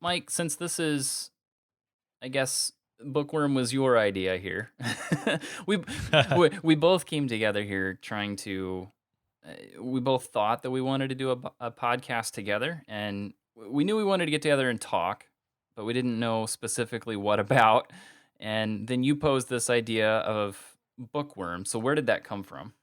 Mike, since this is, I guess, Bookworm was your idea here. we, we both came together here trying to. We both thought that we wanted to do a podcast together, and we knew we wanted to get together and talk, but we didn't know specifically what about. And then you posed this idea of Bookworm. So where did that come from?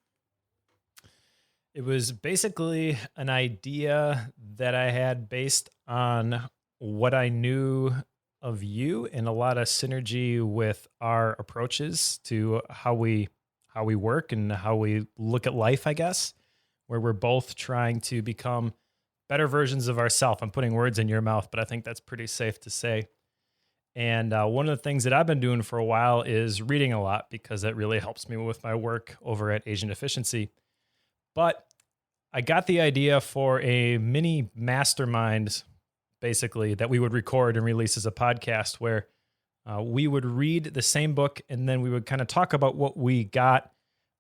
It was basically an idea that I had based on what I knew of you and a lot of synergy with our approaches to how we work and how we look at life, I guess, where we're both trying to become better versions of ourselves. I'm putting words in your mouth, but I think that's pretty safe to say. And one of the things that I've been doing for a while is reading a lot because that really helps me with my work over at Asian Efficiency. But I got the idea for a mini mastermind, basically, that we would record and release as a podcast where we would read the same book and then we would kind of talk about what we got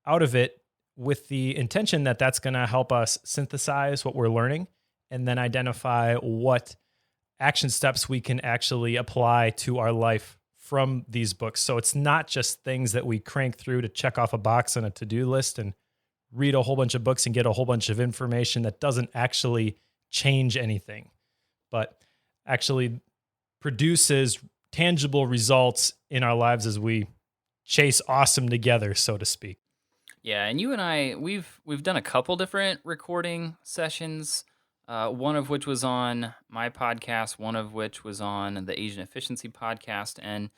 out of it with the intention that that's going to help us synthesize what we're learning and then identify what action steps we can actually apply to our life from these books. So it's not just things that we crank through to check off a box on a to-do list and read a whole bunch of books and get a whole bunch of information that doesn't actually change anything, but actually produces tangible results in our lives as we chase awesome together, so to speak. Yeah, and you and I, we've done a couple different recording sessions. One of which was on my podcast, one of which was on the Asian Efficiency podcast. And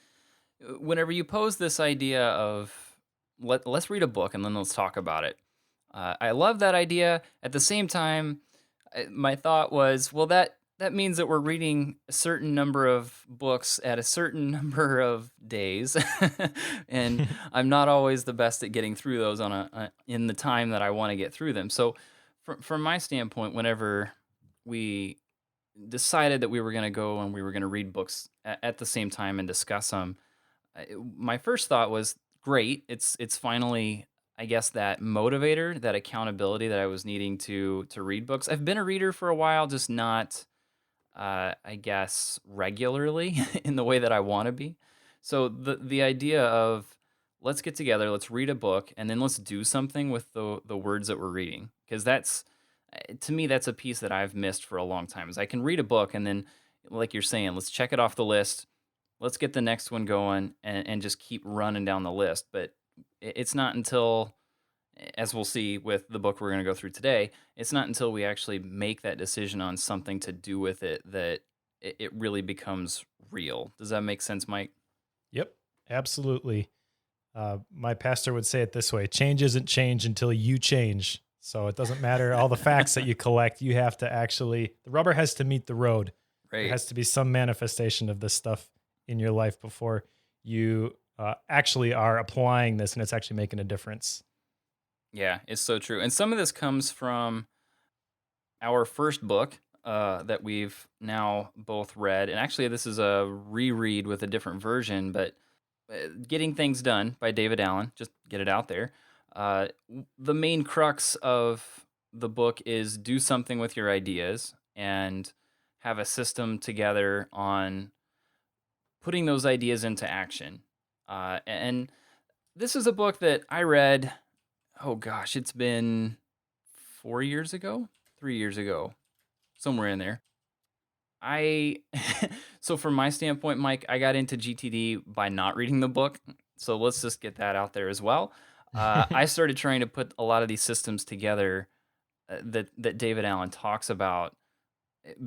whenever you pose this idea of let's read a book and then let's talk about it, I love that idea. At the same time, my thought was, well, that means that we're reading a certain number of books at a certain number of days, and I'm not always the best at getting through those in the time that I want to get through them. So, from my standpoint, whenever we decided that we were going to go and we were going to read books at the same time and discuss them, my first thought was, great. It's finally, I guess, that motivator, that accountability that I was needing to read books. I've been a reader for a while, just not, I guess, regularly in the way that I want to be. So the idea of let's get together, let's read a book, and then let's do something with the words that we're reading, because that's, to me, that's a piece that I've missed for a long time. Is I can read a book and then, like you're saying, let's check it off the list, let's get the next one going, and just keep running down the list. But it's not until, as we'll see with the book we're going to go through today, it's not until we actually make that decision on something to do with it that it really becomes real. Does that make sense, Mike? Yep, absolutely. My pastor would say it this way: change isn't change until you change. So it doesn't matter all the facts that you collect. You have to actually, the rubber has to meet the road. Right. There has to be some manifestation of this stuff in your life before you actually are applying this and it's actually making a difference. Yeah, it's so true. And some of this comes from our first book that we've now both read. And actually, this is a reread with a different version, but Getting Things Done by David Allen, just get it out there. The main crux of the book is do something with your ideas and have a system together on putting those ideas into action. And this is a book that I read, oh gosh, it's been 3 years ago, somewhere in there. So from my standpoint, Mike, I got into GTD by not reading the book. So let's just get that out there as well. I started trying to put a lot of these systems together that David Allen talks about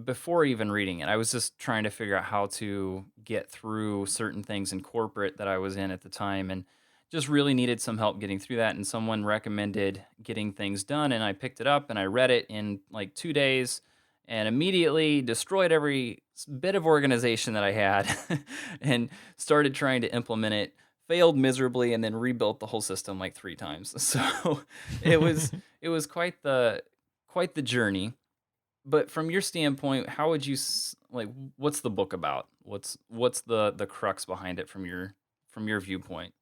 before even reading it. I was just trying to figure out how to get through certain things in corporate that I was in at the time, and just really needed some help getting through that. And someone recommended Getting Things Done, and I picked it up and I read it in like 2 days and immediately destroyed every bit of organization that I had and started trying to implement it. Failed miserably, and then rebuilt the whole system like 3 times. So it was quite the journey. But from your standpoint, how would you what's the book about? What's the crux behind it from your viewpoint?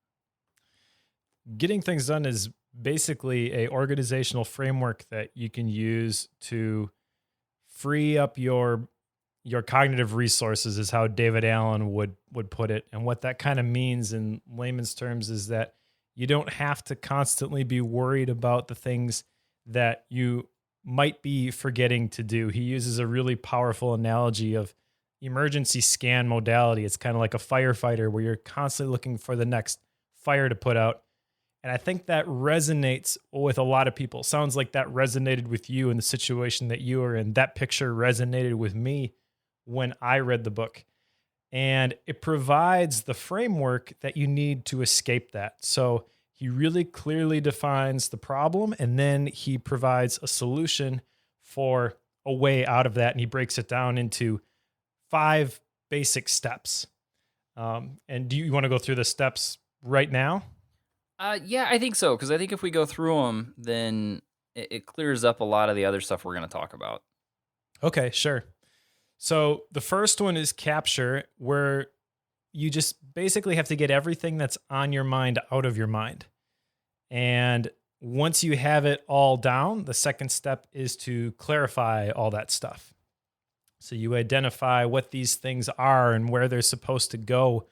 Getting Things Done is basically a organizational framework that you can use to free up your your cognitive resources is how David Allen would put it. And what that kind of means in layman's terms is that you don't have to constantly be worried about the things that you might be forgetting to do. He uses a really powerful analogy of emergency scan modality. It's kind of like a firefighter where you're constantly looking for the next fire to put out. And I think that resonates with a lot of people. Sounds like that resonated with you in the situation that you were in. That picture resonated with me when I read the book. And it provides the framework that you need to escape that. So he really clearly defines the problem, and then he provides a solution for a way out of that. And he breaks it down into 5 basic steps. And do you want to go through the steps right now? Yeah, I think so, because I think if we go through them, then it clears up a lot of the other stuff we're going to talk about. Okay, sure. So the first one is capture, where you just basically have to get everything that's on your mind out of your mind. And once you have it all down, the second step is to clarify all that stuff. So you identify what these things are and where they're supposed to go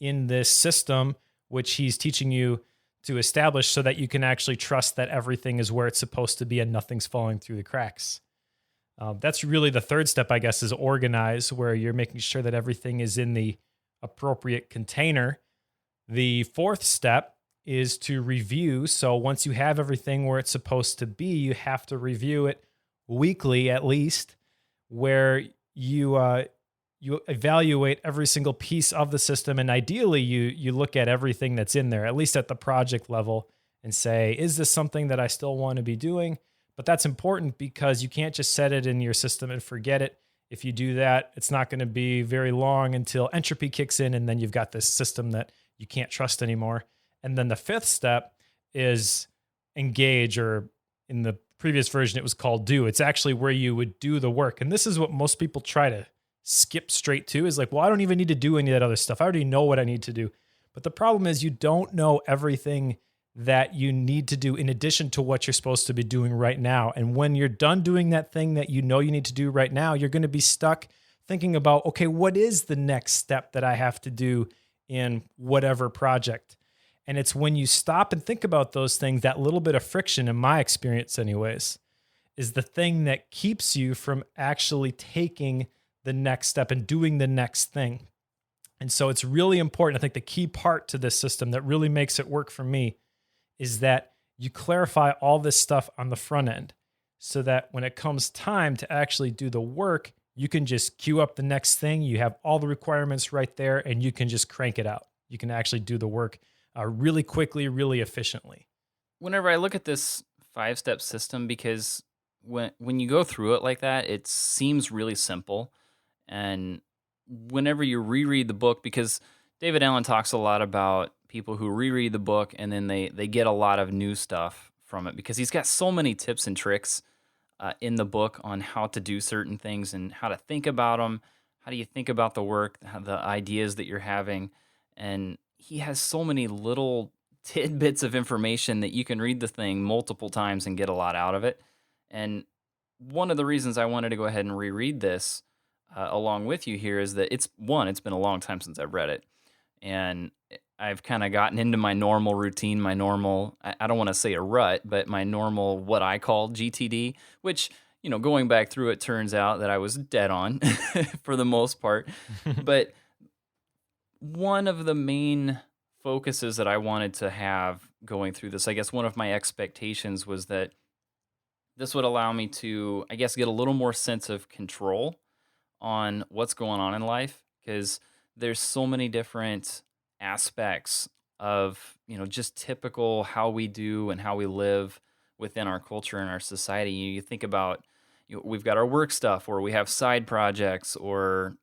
in this system, which he's teaching you to establish so that you can actually trust that everything is where it's supposed to be and nothing's falling through the cracks. That's really the third step, I guess, is organize, where you're making sure that everything is in the appropriate container. The fourth step is to review. So once you have everything where it's supposed to be, you have to review it weekly at least, where you evaluate every single piece of the system, and ideally you look at everything that's in there, at least at the project level, and say, is this something that I still want to be doing? But that's important because you can't just set it in your system and forget it. If you do that, it's not going to be very long until entropy kicks in, and then you've got this system that you can't trust anymore. And then the fifth step is engage, or in the previous version, it was called do. It's actually where you would do the work. And this is what most people try to skip straight to, is like, well, I don't even need to do any of that other stuff. I already know what I need to do. But the problem is you don't know everything that you need to do in addition to what you're supposed to be doing right now. And when you're done doing that thing that you know you need to do right now, you're going to be stuck thinking about, okay, what is the next step that I have to do in whatever project? And it's when you stop and think about those things, that little bit of friction, in my experience anyways, is the thing that keeps you from actually taking the next step and doing the next thing. And so it's really important. I think the key part to this system that really makes it work for me is that you clarify all this stuff on the front end, so that when it comes time to actually do the work, you can just queue up the next thing. You have all the requirements right there, and you can just crank it out. You can actually do the work really quickly, really efficiently. Whenever I look at this 5-step system, because when you go through it like that, it seems really simple. And whenever you reread the book, because David Allen talks a lot about people who reread the book and then they get a lot of new stuff from it, because he's got so many tips and tricks in the book on how to do certain things and how to think about them. How do you think about the work, the ideas that you're having? And he has so many little tidbits of information that you can read the thing multiple times and get a lot out of it. And one of the reasons I wanted to go ahead and reread this along with you here is that it's been a long time since I've read it. And I've kind of gotten into my normal routine, my normal, I don't want to say a rut, but my normal, what I call GTD, which, going back through it, turns out that I was dead on for the most part. But one of the main focuses that I wanted to have going through this, I guess one of my expectations was that this would allow me to, I guess, get a little more sense of control on what's going on in life, because there's so many different aspects of, just typical how we do and how we live within our culture and our society. You think about, we've got our work stuff, or we have side projects, or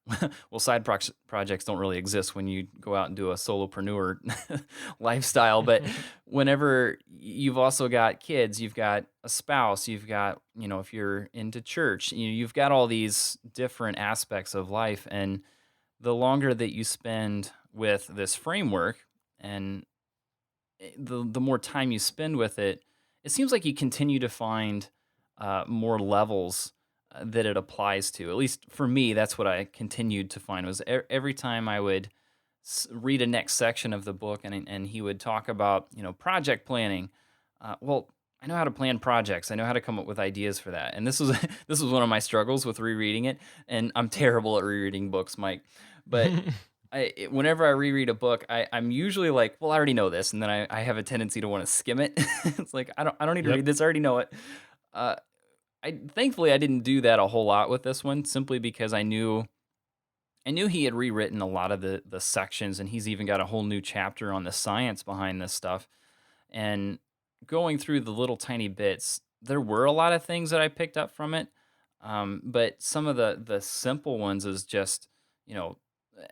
well, projects don't really exist when you go out and do a solopreneur lifestyle. But whenever you've also got kids, you've got a spouse, you've got, if you're into church, you've got all these different aspects of life. And the longer that you spend with this framework, and the more time you spend with it, it seems like you continue to find more levels that it applies to. At least for me, that's what I continued to find was every time I would read a next section of the book, and he would talk about project planning. Well, I know how to plan projects. I know how to come up with ideas for that. And this was this was one of my struggles with rereading it. And I'm terrible at rereading books, Mike. But whenever I reread a book, I'm usually like, well, I already know this, and then I have a tendency to want to skim it. It's like I don't need to Yep. read this. I already know it. Thankfully I didn't do that a whole lot with this one, simply because I knew he had rewritten a lot of the sections, and he's even got a whole new chapter on the science behind this stuff. And going through the little tiny bits, there were a lot of things that I picked up from it. But some of the simple ones is just, you know,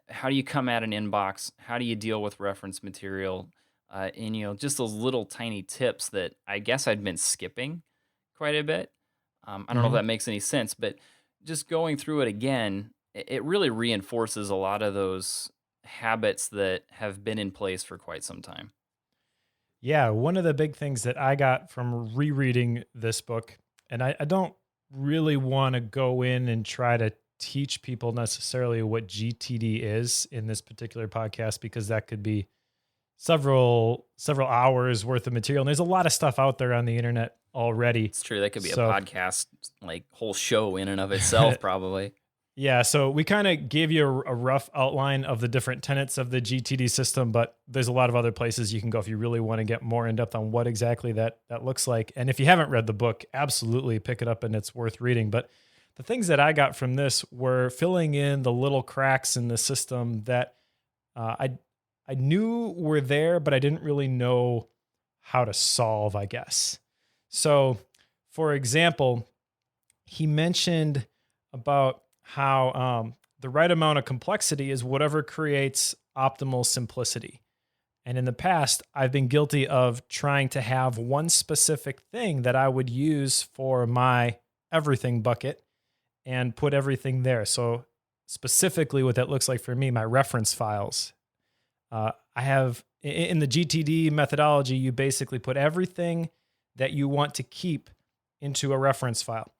how do you come at an inbox? How do you deal with reference material? And just those little tiny tips that I guess I'd been skipping quite a bit. I don't know if Mhm. that makes any sense, but just going through it again, it really reinforces a lot of those habits that have been in place for quite some time. Yeah, one of the big things that I got from rereading this book, and I don't really want to go in and try to teach people necessarily what GTD is in this particular podcast, because that could be several hours worth of material. And there's a lot of stuff out there on the internet already. It's true. That could be a So podcast, like whole show in and of itself, probably. yeah, so we kind of gave you a rough outline of the different tenets of the GTD system, but there's a lot of other places you can go if you really want to get more in depth on what exactly that looks like. And if you haven't read the book, absolutely pick it up, and it's worth reading. But the things that I got from this were filling in the little cracks in the system that I knew were there, but I didn't really know how to solve, I guess. So, for example, he mentioned about how the right amount of complexity is whatever creates optimal simplicity. And in the past, I've been guilty of trying to have one specific thing that I would use for my everything bucket and put everything there. So, specifically, what that looks like for me, my reference files. I have in the GTD methodology, you basically put everything that you want to keep into a reference file.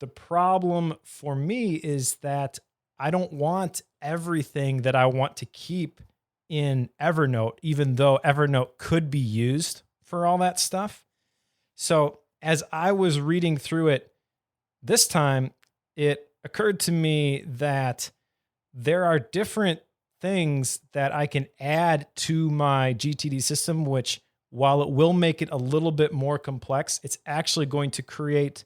The problem for me is that I don't want everything that I want to keep in Evernote, even though Evernote could be used for all that stuff. So as I was reading through it this time, it occurred to me that there are different things that I can add to my GTD system, which, while it will make it a little bit more complex, it's actually going to create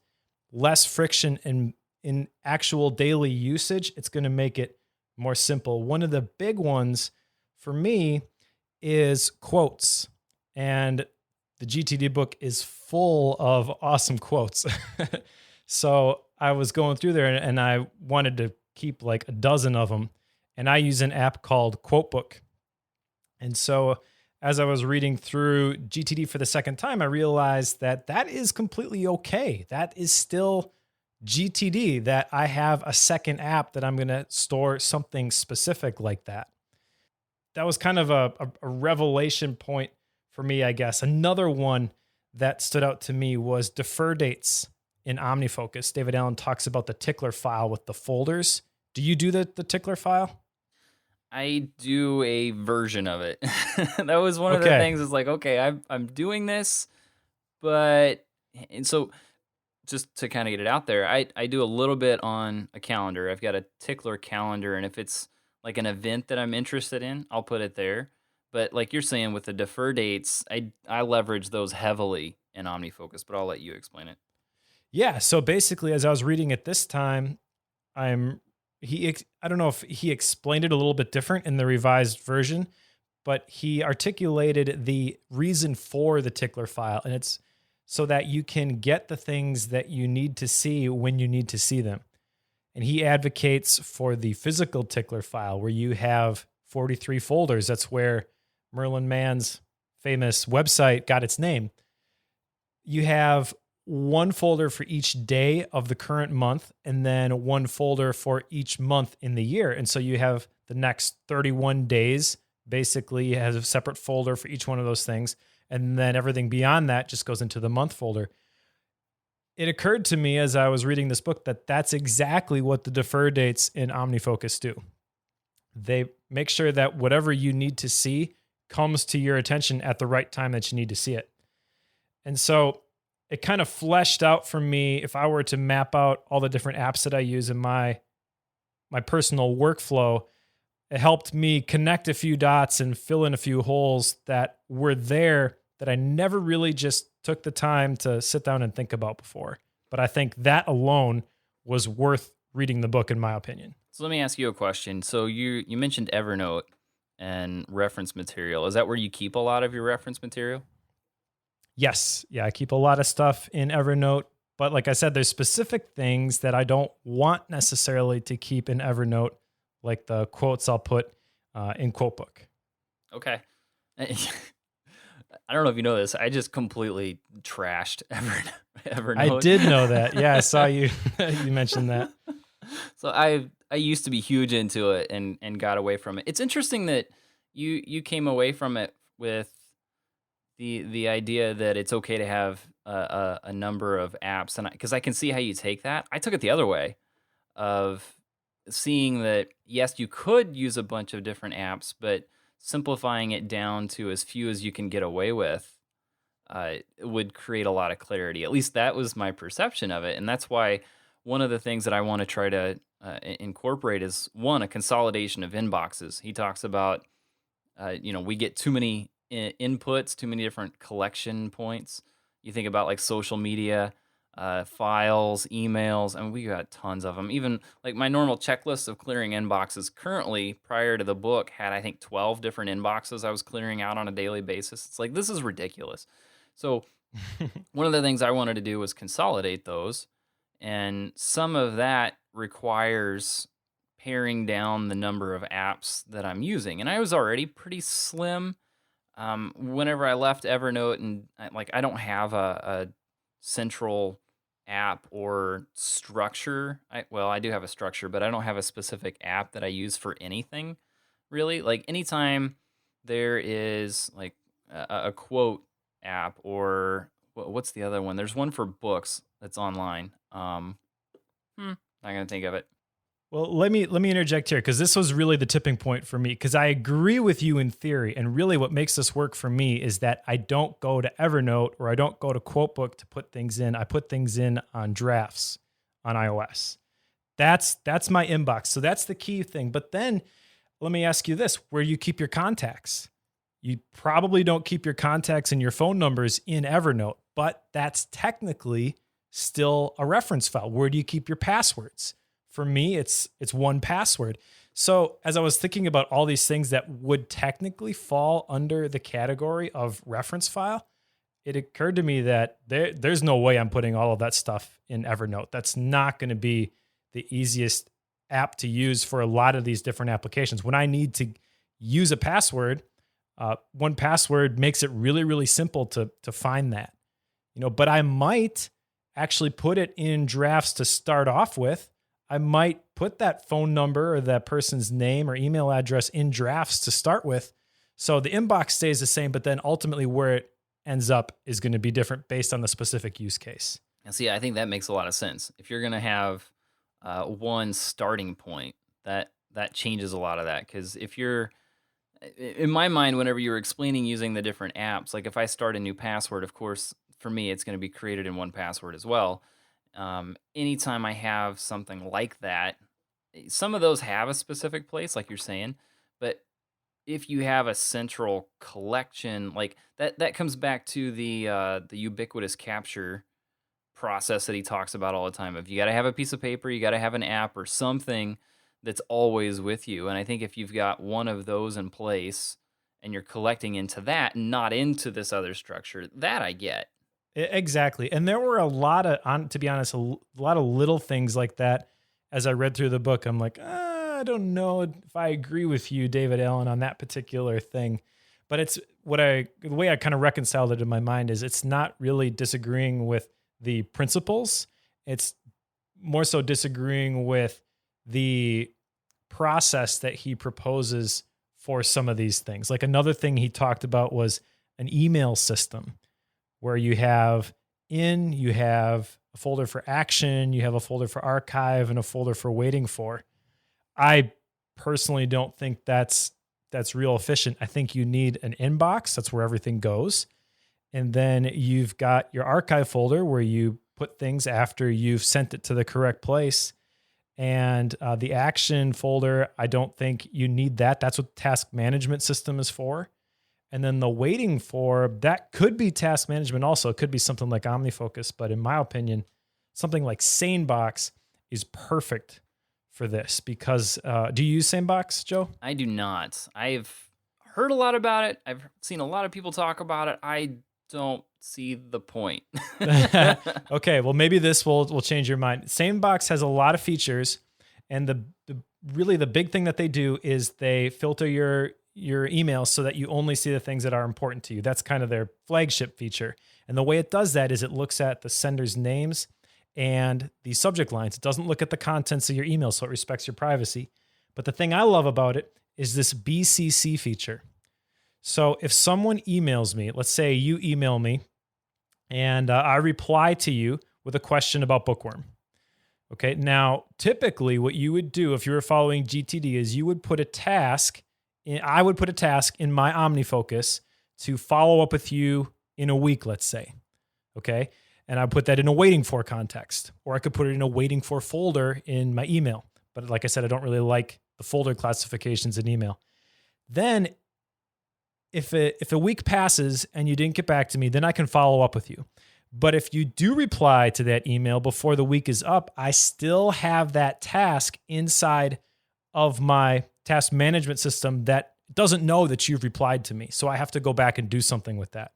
less friction in actual daily usage. It's going to make it more simple. One of the big ones for me is quotes. And the GTD book is full of awesome quotes. So I was going through there, and I wanted to keep like a dozen of them. And I use an app called Quotebook. And so as I was reading through GTD for the second time, I realized that that is completely okay. That is still GTD, that I have a second app that I'm going to store something specific like that. That was kind of a revelation point for me, I guess. Another one that stood out to me was defer dates in OmniFocus. David Allen talks about the tickler file with the folders. Do you do the tickler file? I do a version of it. That was one of the Okay. things. Is like, okay, I'm doing this, but and so just to kind of get it out there, I do a little bit on a calendar. I've got a tickler calendar, and if it's like an event that I'm interested in, I'll put it there. But like you're saying with the defer dates, I leverage those heavily in OmniFocus, but I'll let you explain it. Yeah. So basically, as I was reading it this time, I don't know if he explained it a little bit different in the revised version, but he articulated the reason for the tickler file, and it's so that you can get the things that you need to see when you need to see them. And he advocates for the physical tickler file, where you have 43 folders. That's where Merlin Mann's famous website got its name. You have one folder for each day of the current month, and then one folder for each month in the year. And so you have the next 31 days, basically has a separate folder for each one of those things. And then everything beyond that just goes into the month folder. it occurred to me as I was reading this book that that's exactly what the defer dates in OmniFocus do. They make sure that whatever you need to see comes to your attention at the right time that you need to see it. And so it kind of fleshed out for me, if I were to map out all the different apps that I use in my personal workflow, it helped me connect a few dots and fill in a few holes that were there that I never really just took the time to sit down and think about before. But I think that alone was worth reading the book, in my opinion. So let me ask you a question. So you mentioned Evernote and reference material. Is that where you keep a lot of your reference material? Yes. Yeah, I keep a lot of stuff in Evernote. But like I said, there's specific things that I don't want necessarily to keep in Evernote, like the quotes I'll put in Quotebook. Okay. I don't know if you know this. I just completely trashed Evernote. I did know that. Yeah, I saw you you mentioned that. So I used to be huge into it and got away from it. It's interesting that you came away from it with the idea that it's okay to have a number of apps, and because I can see how you take that. I took it the other way, of seeing that yes, you could use a bunch of different apps, but simplifying it down to as few as you can get away with would create a lot of clarity. At least that was my perception of it, and that's why one of the things that I want to try to incorporate is, one, a consolidation of inboxes. He talks about we get too many inputs, too many different collection points. You think about like social media, files, emails, and we got tons of them. Even like my normal checklist of clearing inboxes currently, prior to the book, had I think 12 different inboxes I was clearing out on a daily basis. It's like, this is ridiculous. So one of the things I wanted to do was consolidate those, and some of that requires paring down the number of apps that I'm using. And I was already pretty slim. Whenever I left Evernote, and I don't have a central app or structure. I do have a structure, but I don't have a specific app that I use for anything, really. Like anytime there is like a quote app, or what's the other one? There's one for books that's online. Not gonna think of it. Well, let me interject here, because this was really the tipping point for me, because I agree with you in theory, and really what makes this work for me is that I don't go to Evernote or I don't go to Quotebook to put things in. I put things in on drafts on iOS. That's my inbox. So that's the key thing. But then let me ask you this: where do you keep your contacts? You probably don't keep your contacts and your phone numbers in Evernote, but that's technically still a reference file. Where do you keep your passwords? For me, it's one password. So as I was thinking about all these things that would technically fall under the category of reference file, it occurred to me that there's no way I'm putting all of that stuff in Evernote. That's not going to be the easiest app to use for a lot of these different applications. When I need to use a password, one password makes it really, really simple to find that. But I might actually put it in drafts to start off with. I might put that phone number or that person's name or email address in drafts to start with. So the inbox stays the same, but then ultimately where it ends up is going to be different based on the specific use case. And see, I think that makes a lot of sense. If you're going to have one starting point, that changes a lot of that. Because if you're, in my mind, whenever you're explaining using the different apps, like if I start a new password, of course, for me, it's going to be created in one password as well. Anytime I have something like that, some of those have a specific place, like you're saying, but if you have a central collection, like that comes back to the ubiquitous capture process that he talks about all the time. If you got to have a piece of paper, you got to have an app or something that's always with you. And I think if you've got one of those in place and you're collecting into that, not into this other structure, that I get. Exactly. And there were a lot of, to be honest, a lot of little things like that. As I read through the book, I'm like, I don't know if I agree with you, David Allen, on that particular thing. But it's the way I kind of reconciled it in my mind is it's not really disagreeing with the principles. It's more so disagreeing with the process that he proposes for some of these things. Like another thing he talked about was an email system, where you have a folder for action, you have a folder for archive, and a folder for waiting for. I personally don't think that's real efficient. I think you need an inbox. That's where everything goes. And then you've got your archive folder where you put things after you've sent it to the correct place. And the action folder, I don't think you need that. That's what task management system is for. And then the waiting for, that could be task management also. It could be something like OmniFocus, but in my opinion, something like SaneBox is perfect for this because, do you use SaneBox, Joe? I do not. I've heard a lot about it. I've seen a lot of people talk about it. I don't see the point. Okay, well maybe this will change your mind. SaneBox has a lot of features, and the really the big thing that they do is they filter your emails so that you only see the things that are important to you. That's kind of their flagship feature. And the way it does that is it looks at the sender's names and the subject lines. It doesn't look at the contents of your email, so it respects your privacy. But the thing I love about it is this BCC feature. So if someone emails me, let's say you email me, and I reply to you with a question about Bookworm. Okay, now typically what you would do if you were following GTD is you would put a task I would put a task in my OmniFocus to follow up with you in a week, let's say. Okay. And I put that in a waiting for context, or I could put it in a waiting for folder in my email. But like I said, I don't really like the folder classifications in email. Then if a week passes and you didn't get back to me, then I can follow up with you. But if you do reply to that email before the week is up, I still have that task inside of my task management system that doesn't know that you've replied to me. So I have to go back and do something with that.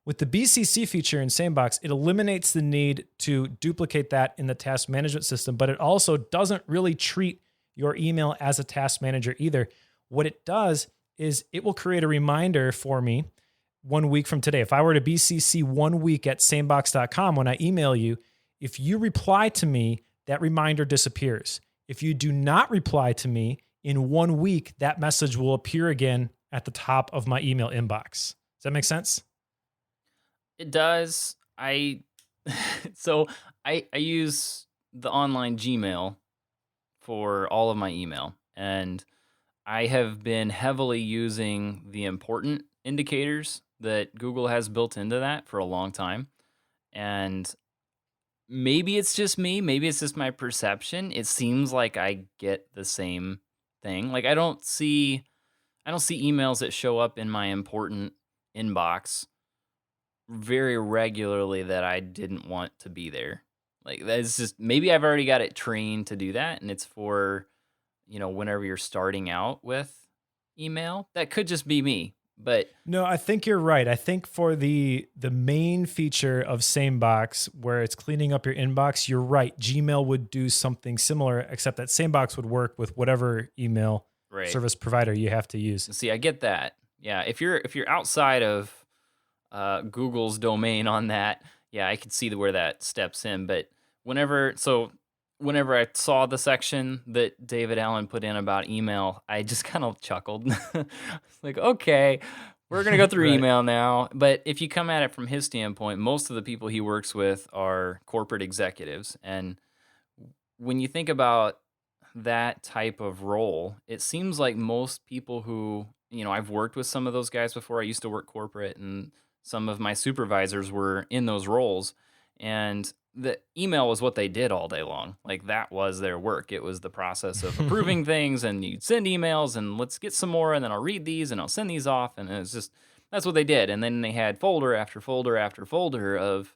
With the BCC feature in SaneBox, it eliminates the need to duplicate that in the task management system, but it also doesn't really treat your email as a task manager either. What it does is it will create a reminder for me 1 week from today. If I were to BCC 1 week at sanebox.com, when I email you, if you reply to me, that reminder disappears. If you do not reply to me in 1 week, that message will appear again at the top of my email inbox. Does that make sense? It does. So I use the online Gmail for all of my email, and I have been heavily using the important indicators that Google has built into that for a long time. And maybe it's just me, maybe it's just my perception. It seems like I get the same thing. Like I don't see emails that show up in my important inbox very regularly that I didn't want to be there. Like that's just, maybe I've already got it trained to do that, and it's for, whenever you're starting out with email. That could just be me. But no, I think you're right. I think for the main feature of SaneBox, where it's cleaning up your inbox, you're right. Gmail would do something similar, except that SaneBox would work with whatever email service provider you have to use. See, I get that. Yeah, if you're outside of Google's domain on that, yeah, I could see where that steps in. But whenever I saw the section that David Allen put in about email, I just kind of chuckled. Like, okay, we're going to go through Right. email now. But if you come at it from his standpoint, most of the people he works with are corporate executives. And when you think about that type of role, it seems like most people who, I've worked with some of those guys before. I used to work corporate, and some of my supervisors were in those roles. And the email was what they did all day long. Like that was their work. It was the process of approving things, and you'd send emails and let's get some more, and then I'll read these and I'll send these off. And it's just, that's what they did. And then they had folder after folder after folder of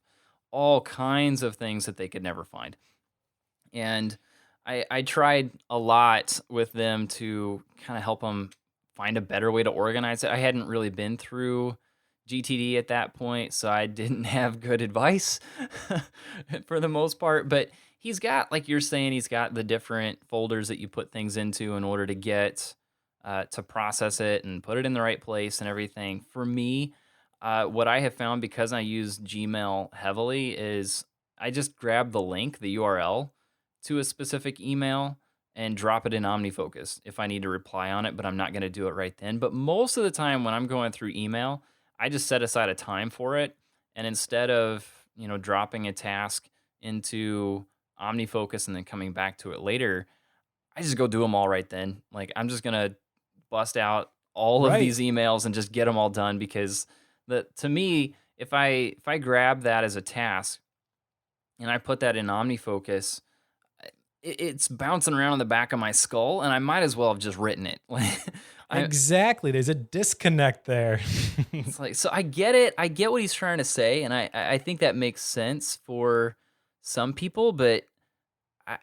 all kinds of things that they could never find. And I tried a lot with them to kind of help them find a better way to organize it. I hadn't really been through GTD at that point, so I didn't have good advice for the most part. But he's got, like you're saying, he's got the different folders that you put things into in order to get to process it and put it in the right place and everything. For me, what I have found, because I use Gmail heavily, is I just grab the link, the URL to a specific email and drop it in OmniFocus if I need to reply on it, but I'm not going to do it right then. But most of the time when I'm going through email, I just set aside a time for it. And instead of, dropping a task into OmniFocus and then coming back to it later, I just go do them all right then. Like, I'm just gonna bust out all of Right. these emails and just get them all done, because to me, if I grab that as a task and I put that in OmniFocus, it's bouncing around in the back of my skull, and I might as well have just written it. Like, I Exactly. There's a disconnect there. it's like, so I get it. I get what he's trying to say, and I think that makes sense for some people, but I,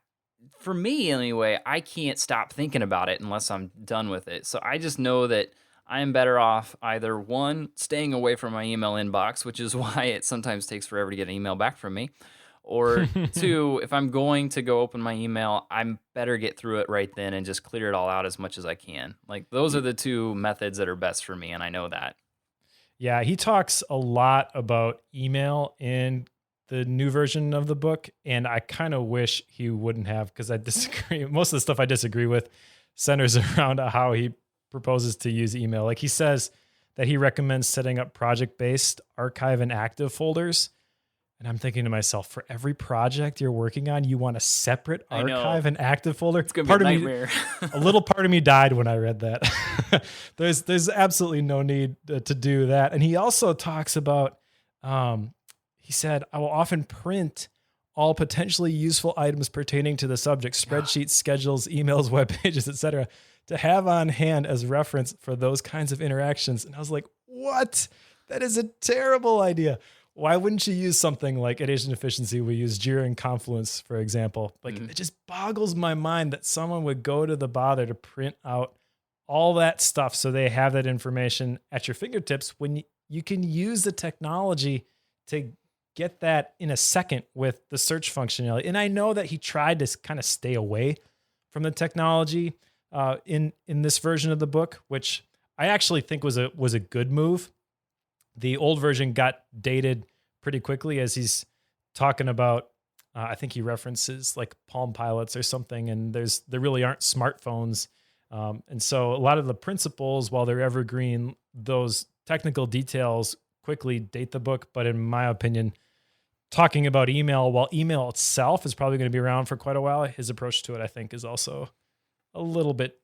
for me anyway, I can't stop thinking about it unless I'm done with it. So I just know that I am better off either one, staying away from my email inbox, which is why it sometimes takes forever to get an email back from me, or two, if I'm going to go open my email, I'm better get through it right then and just clear it all out as much as I can. Like, those are the two methods that are best for me, and I know that. Yeah, he talks a lot about email in the new version of the book, and I kind of wish he wouldn't have, because I disagree. Most of the stuff I disagree with centers around how he proposes to use email. Like, he says that he recommends setting up project-based archive and active folders. And I'm thinking to myself, for every project you're working on, you want a separate I know. archive and active folder. It's gonna be a Part of me, nightmare. a little part of me died when I read that. There's absolutely no need to do that. And he also talks about, he said, I will often print all potentially useful items pertaining to the subject, spreadsheets, schedules, emails, web pages, etc., to have on hand as reference for those kinds of interactions. And I was like, what? That is a terrible idea. Why wouldn't you use something like at Agent Efficiency? We use Jira and Confluence, for example. Like, it just boggles my mind that someone would go to the bother to print out all that stuff so they have that information at your fingertips when you can use the technology to get that in a second with the search functionality. And I know that he tried to kind of stay away from the technology in this version of the book, which I actually think was a good move. The old version got dated pretty quickly, as he's talking about. I think he references like Palm Pilots or something, and there really aren't smartphones, and so a lot of the principles, while they're evergreen, those technical details quickly date the book. But in my opinion, talking about email, while email itself is probably going to be around for quite a while, his approach to it, I think, is also a little bit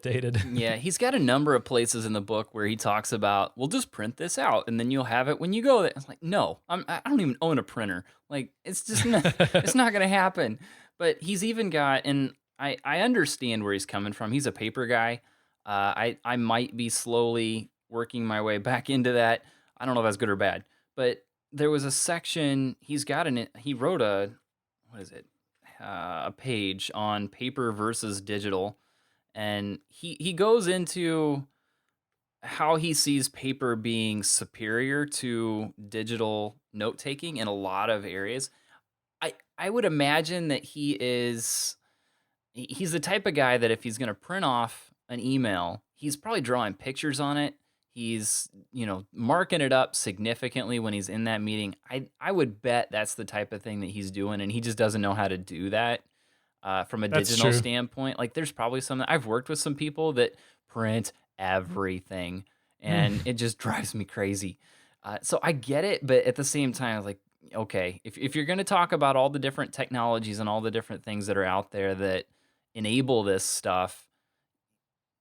dated. Yeah, he's got a number of places in the book where he talks about, "We'll just print this out, and then you'll have it when you go there." It's like, no, I don't even own a printer. Like, it's just it's not gonna happen. But he's even got, and I understand where he's coming from. He's a paper guy. I might be slowly working my way back into that. I don't know if that's good or bad, but there was a section he wrote what is it, a page on paper versus digital. And he goes into how he sees paper being superior to digital note taking in a lot of areas. I would imagine that he's the type of guy that if he's going to print off an email, he's probably drawing pictures on it. He's, marking it up significantly when he's in that meeting. I would bet that's the type of thing that he's doing, and he just doesn't know how to do that. From a That's digital true. standpoint. Like, there's probably some, I've worked with some people that print everything, and it just drives me crazy. So I get it, but at the same time, like, okay, if you're going to talk about all the different technologies and all the different things that are out there that enable this stuff,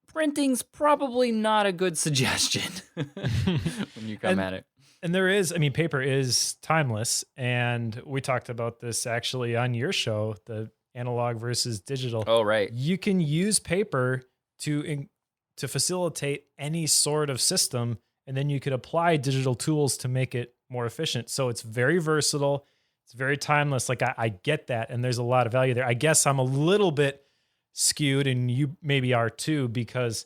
printing's probably not a good suggestion when you come and at it. And there is, I mean, paper is timeless. And we talked about this actually on your show, the analog versus digital. Oh, right. You can use paper to facilitate any sort of system, and then you could apply digital tools to make it more efficient. So it's very versatile. It's very timeless. Like, I get that. And there's a lot of value there. I guess I'm a little bit skewed, and you maybe are too, because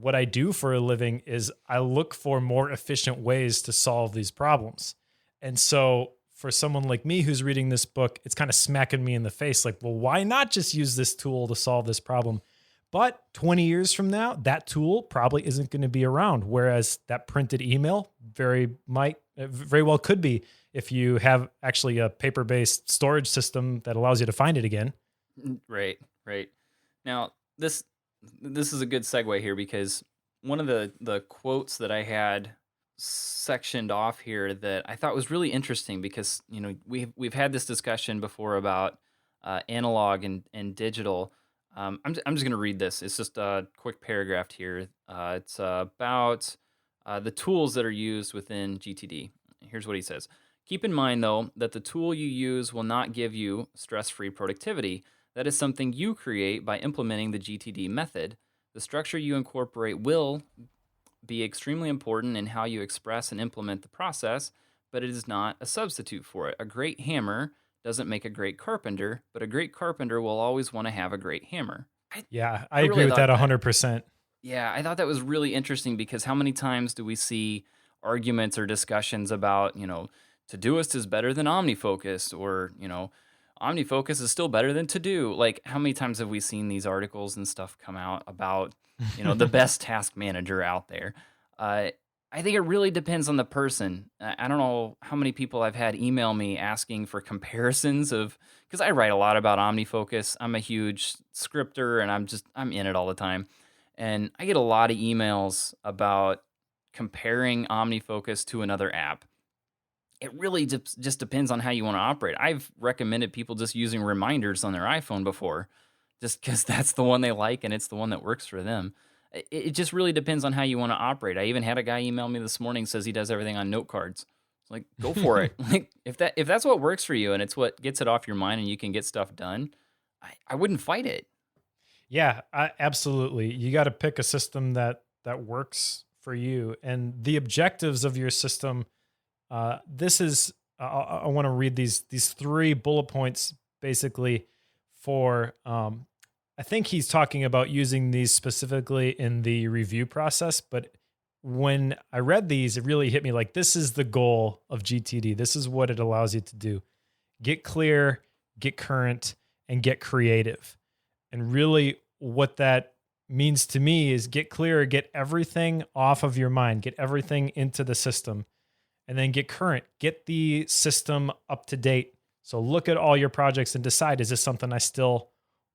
what I do for a living is I look for more efficient ways to solve these problems. And so for someone like me who's reading this book, it's kind of smacking me in the face. Like, well, why not just use this tool to solve this problem? But 20 years from now, that tool probably isn't going to be around. Whereas that printed email very well could be, if you have actually a paper-based storage system that allows you to find it again. Right. Now, this is a good segue here, because one of the quotes that I had sectioned off here that I thought was really interesting because we've had this discussion before about analog and digital. I'm just going to read this. It's just a quick paragraph here. It's about the tools that are used within GTD. Here's what he says. Keep in mind, though, that the tool you use will not give you stress-free productivity. That is something you create by implementing the GTD method. The structure you incorporate will be extremely important in how you express and implement the process, but it is not a substitute for it. A great hammer doesn't make a great carpenter, but a great carpenter will always want to have a great hammer. Yeah, I I agree really with that thought that 100%. yeah, I thought that was really interesting because how many times do we see arguments or discussions about, Todoist is better than OmniFocus or, OmniFocus is still better than To-Do. Like how many times have we seen these articles and stuff come out about, the best task manager out there? Uh, I think it really depends on the person. I don't know how many people I've had email me asking for comparisons of because I write a lot about OmniFocus. I'm a huge scripter and I'm in it all the time. And I get a lot of emails about comparing OmniFocus to another app. It really just depends on how you want to operate. I've recommended people just using reminders on their iPhone before, just because that's the one they like and it's the one that works for them. It just really depends on how you want to operate. I even had a guy email me this morning says he does everything on note cards. It's like, go for it. Like if that's what works for you and it's what gets it off your mind and you can get stuff done, I wouldn't fight it. Yeah, absolutely. You got to pick a system that works for you, and the objectives of your system. This is I want to read these three bullet points basically for. I think he's talking about using these specifically in the review process, but when I read these, it really hit me like this is the goal of GTD. This is what it allows you to do: get clear, get current, and get creative. And really, what that means to me is get clear, get everything off of your mind, get everything into the system, and then get current, get the system up to date. So look at all your projects and decide, is this something I still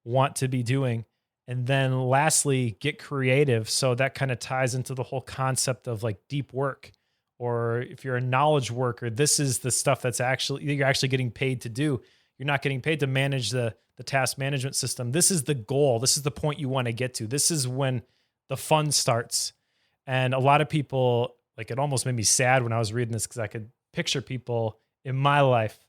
want to be doing? And then lastly, get creative. So that kind of ties into the whole concept of like deep work. Or if you're a knowledge worker, this is the stuff that's you're actually getting paid to do. You're not getting paid to manage the task management system. This is the goal. This is the point you want to get to. This is when the fun starts. And a lot of people, like it almost made me sad when I was reading this because I could picture people in my life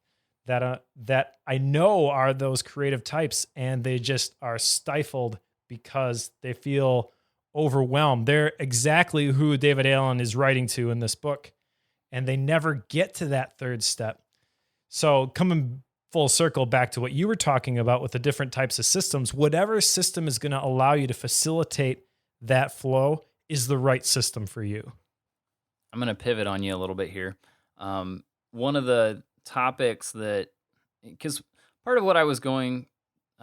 that I know are those creative types, and they just are stifled because they feel overwhelmed. They're exactly who David Allen is writing to in this book, and they never get to that third step. So coming full circle back to what you were talking about with the different types of systems, whatever system is going to allow you to facilitate that flow is the right system for you. I'm going to pivot on you a little bit here. One of the topics because part of what I was going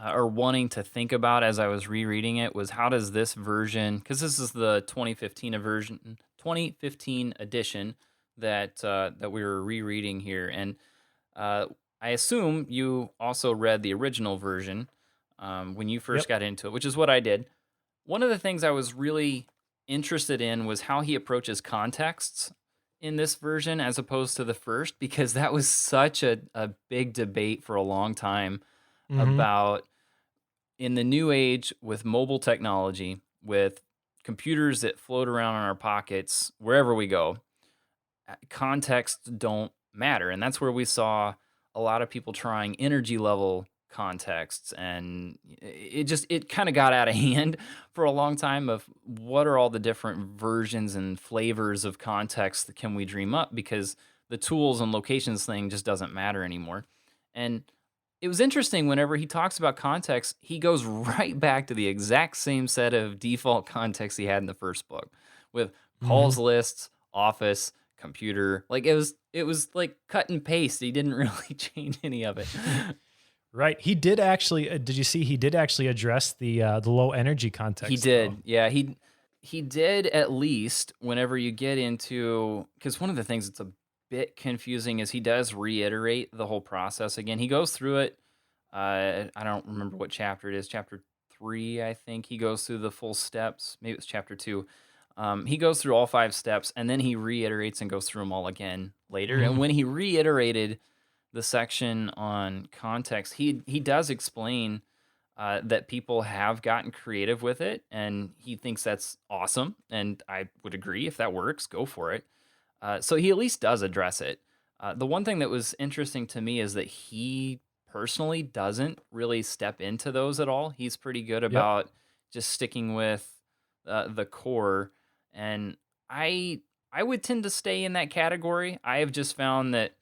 or wanting to think about as I was rereading it was how does this version, because this is the 2015 edition that we were rereading here, and I assume you also read the original version when you first got into it, which is what I did. One of the things I was really interested in was how he approaches contexts in this version as opposed to the first, because that was such a big debate for a long time about in the new age with mobile technology, with computers that float around in our pockets wherever we go, contexts don't matter. And that's where we saw a lot of people trying energy level contexts, and it kind of got out of hand for a long time of what are all the different versions and flavors of context that can we dream up, because the tools and locations thing just doesn't matter anymore. And it was interesting whenever he talks about context, he goes right back to the exact same set of default contexts he had in the first book with calls lists, office, computer. Like it was like cut and paste. He didn't really change any of it. Right. He did actually. Did you see? He did actually address the low energy context. He did. Though. Yeah. He did, at least whenever you get into, because one of the things that's a bit confusing is he does reiterate the whole process again. He goes through it. I don't remember what chapter it is. Chapter 3, I think. He goes through the full steps. Maybe it's chapter 2. He goes through all 5 steps, and then he reiterates and goes through them all again later. And Mhm. when he reiterated the section on context, he does explain that people have gotten creative with it, and he thinks that's awesome. And I would agree, if that works, go for it. So he at least does address it. The one thing that was interesting to me is that he personally doesn't really step into those at all. He's pretty good Yep. about just sticking with the core, and I I would tend to stay in that category. I have just found that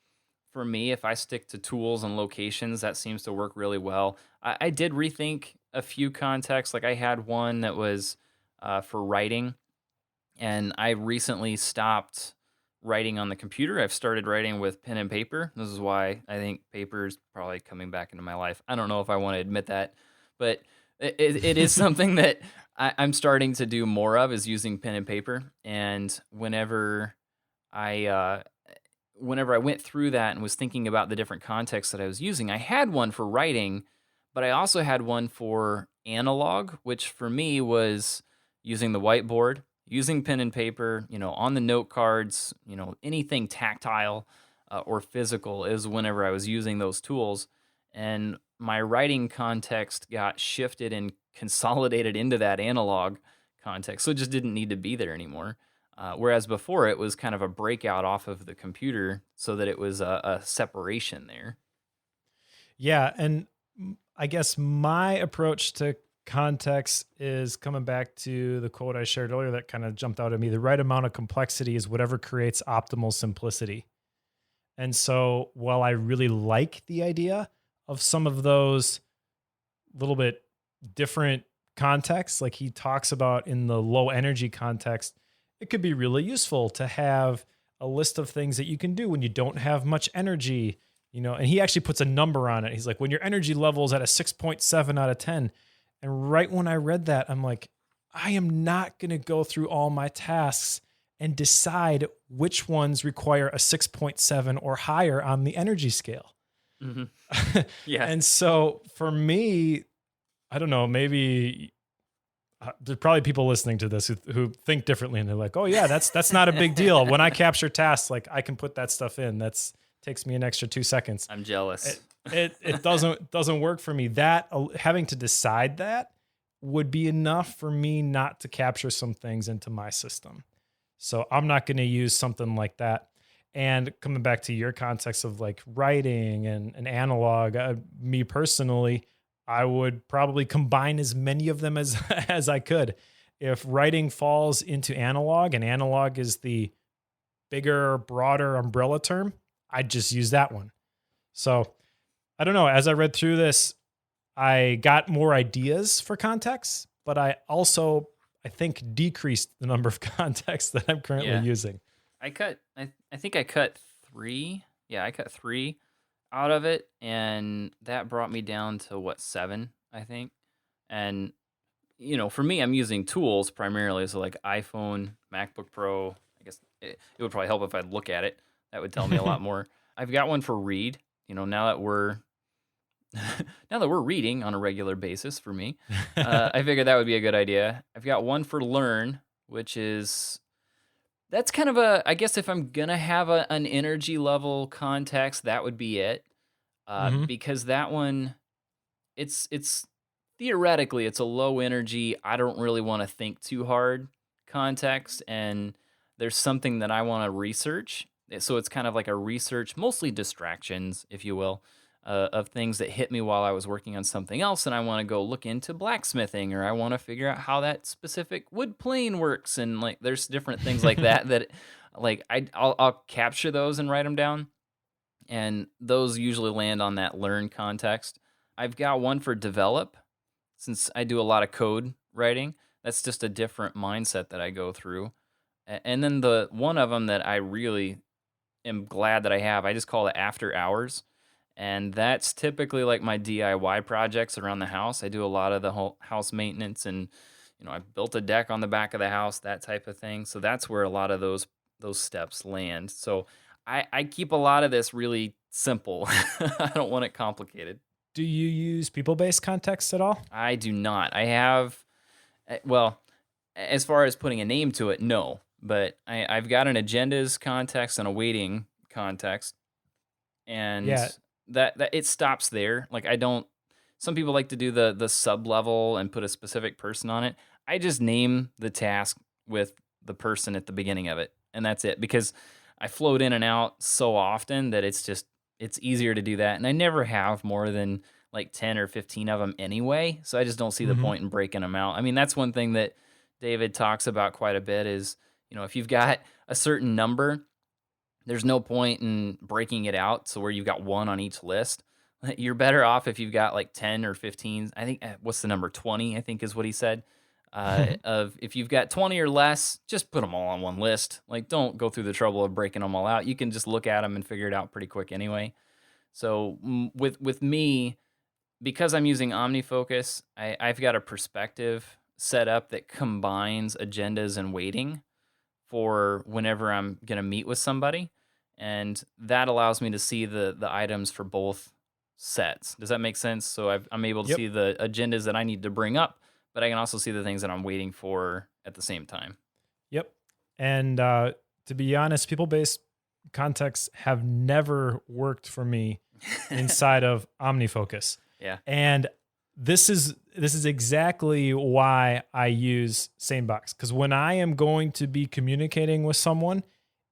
for me, if I stick to tools and locations, that seems to work really well. I did rethink a few contexts. Like I had one that was for writing, and I recently stopped writing on the computer. I've started writing with pen and paper. This is why I think paper is probably coming back into my life. I don't know if I want to admit that, but it is something that I'm starting to do more of, is using pen and paper. And I uh, whenever I went through that and was thinking about the different contexts that I was using, I had one for writing, but I also had one for analog, which for me was using the whiteboard, using pen and paper, on the note cards, anything tactile or physical is whenever I was using those tools. And my writing context got shifted and consolidated into that analog context. So it just didn't need to be there anymore. Whereas before it was kind of a breakout off of the computer so that it was a separation there. Yeah, and I guess my approach to context is coming back to the quote I shared earlier that kind of jumped out at me. The right amount of complexity is whatever creates optimal simplicity. And so while I really like the idea of some of those little bit different contexts, like he talks about in the low energy context, it could be really useful to have a list of things that you can do when you don't have much energy, and he actually puts a number on it. He's like, when your energy level is at a 6.7 out of 10. And right when I read that, I'm like, I am not going to go through all my tasks and decide which ones require a 6.7 or higher on the energy scale. Hmm. Yeah. And so for me, I don't know, maybe there's probably people listening to this who think differently, and they're like, oh yeah, that's not a big deal. When I capture tasks, like I can put that stuff in. That's takes me an extra 2 seconds. I'm jealous. It doesn't work for me. That having to decide that would be enough for me not to capture some things into my system. So I'm not going to use something like that. And coming back to your context of like writing and analog, me personally, I would probably combine as many of them as as I could. If writing falls into analog and analog is the bigger, broader umbrella term, I'd just use that one. So I don't know. As I read through this, I got more ideas for context, but I think, decreased the number of contexts that I'm currently Yeah. using. I think I cut 3. Yeah, I cut 3 out of it, and that brought me down to what, 7, I think. And for me, I'm using tools primarily, so like iPhone, MacBook Pro. I guess it would probably help if I look at it. That would tell me a lot more. I've got one for read. Now that we're now that we're reading on a regular basis for me, I figured that would be a good idea. I've got one for learn, which is that's kind of I guess if I'm gonna have an energy level context, that would be it. Hmm. Because that one, it's theoretically it's a low energy. I don't really want to think too hard context, and there's something that I want to research. So it's kind of like a research, mostly distractions, if you will, of things that hit me while I was working on something else, and I want to go look into blacksmithing, or I want to figure out how that specific wood plane works, and like there's different things like that that like I'll capture those and write them down, and those usually land on that learn context. I've got one for develop, since I do a lot of code writing. That's just a different mindset that I go through. And then the one of them that I really am glad that I have, I just call it after hours. And that's typically like my DIY projects around the house. I do a lot of the whole house maintenance, and I built a deck on the back of the house, that type of thing. So that's where a lot of those steps land. So I keep a lot of this really simple. I don't want it complicated. Do you use people-based context at all? I do not. I have, well, As far as putting a name to it, no. But I've got an agendas context and a weighting context, and Yeah. that it stops there. Like I don't. Some people like to do the sub level and put a specific person on it. I just name the task with the person at the beginning of it, and that's it. Because I float in and out so often that it's easier to do that, and I never have more than like 10 or 15 of them anyway. So I just don't see the Hmm. point in breaking them out. I mean, that's one thing that David talks about quite a bit is, if you've got a certain number, there's no point in breaking it out so where you've got one on each list. You're better off if you've got like 10 or 15. I think, what's the number? 20, I think is what he said. Of if you've got 20 or less, just put them all on one list. Like, don't go through the trouble of breaking them all out. You can just look at them and figure it out pretty quick anyway. So with me, because I'm using OmniFocus, I've got a perspective set up that combines agendas and weighting for whenever I'm gonna meet with somebody, and that allows me to see the items for both sets. Does that make sense? So I'm able to Yep. see the agendas that I need to bring up, but I can also see the things that I'm waiting for at the same time. Yep. And to be honest, people based contexts have never worked for me inside of OmniFocus. Yeah. And this is exactly why I use SameBox, because when I am going to be communicating with someone,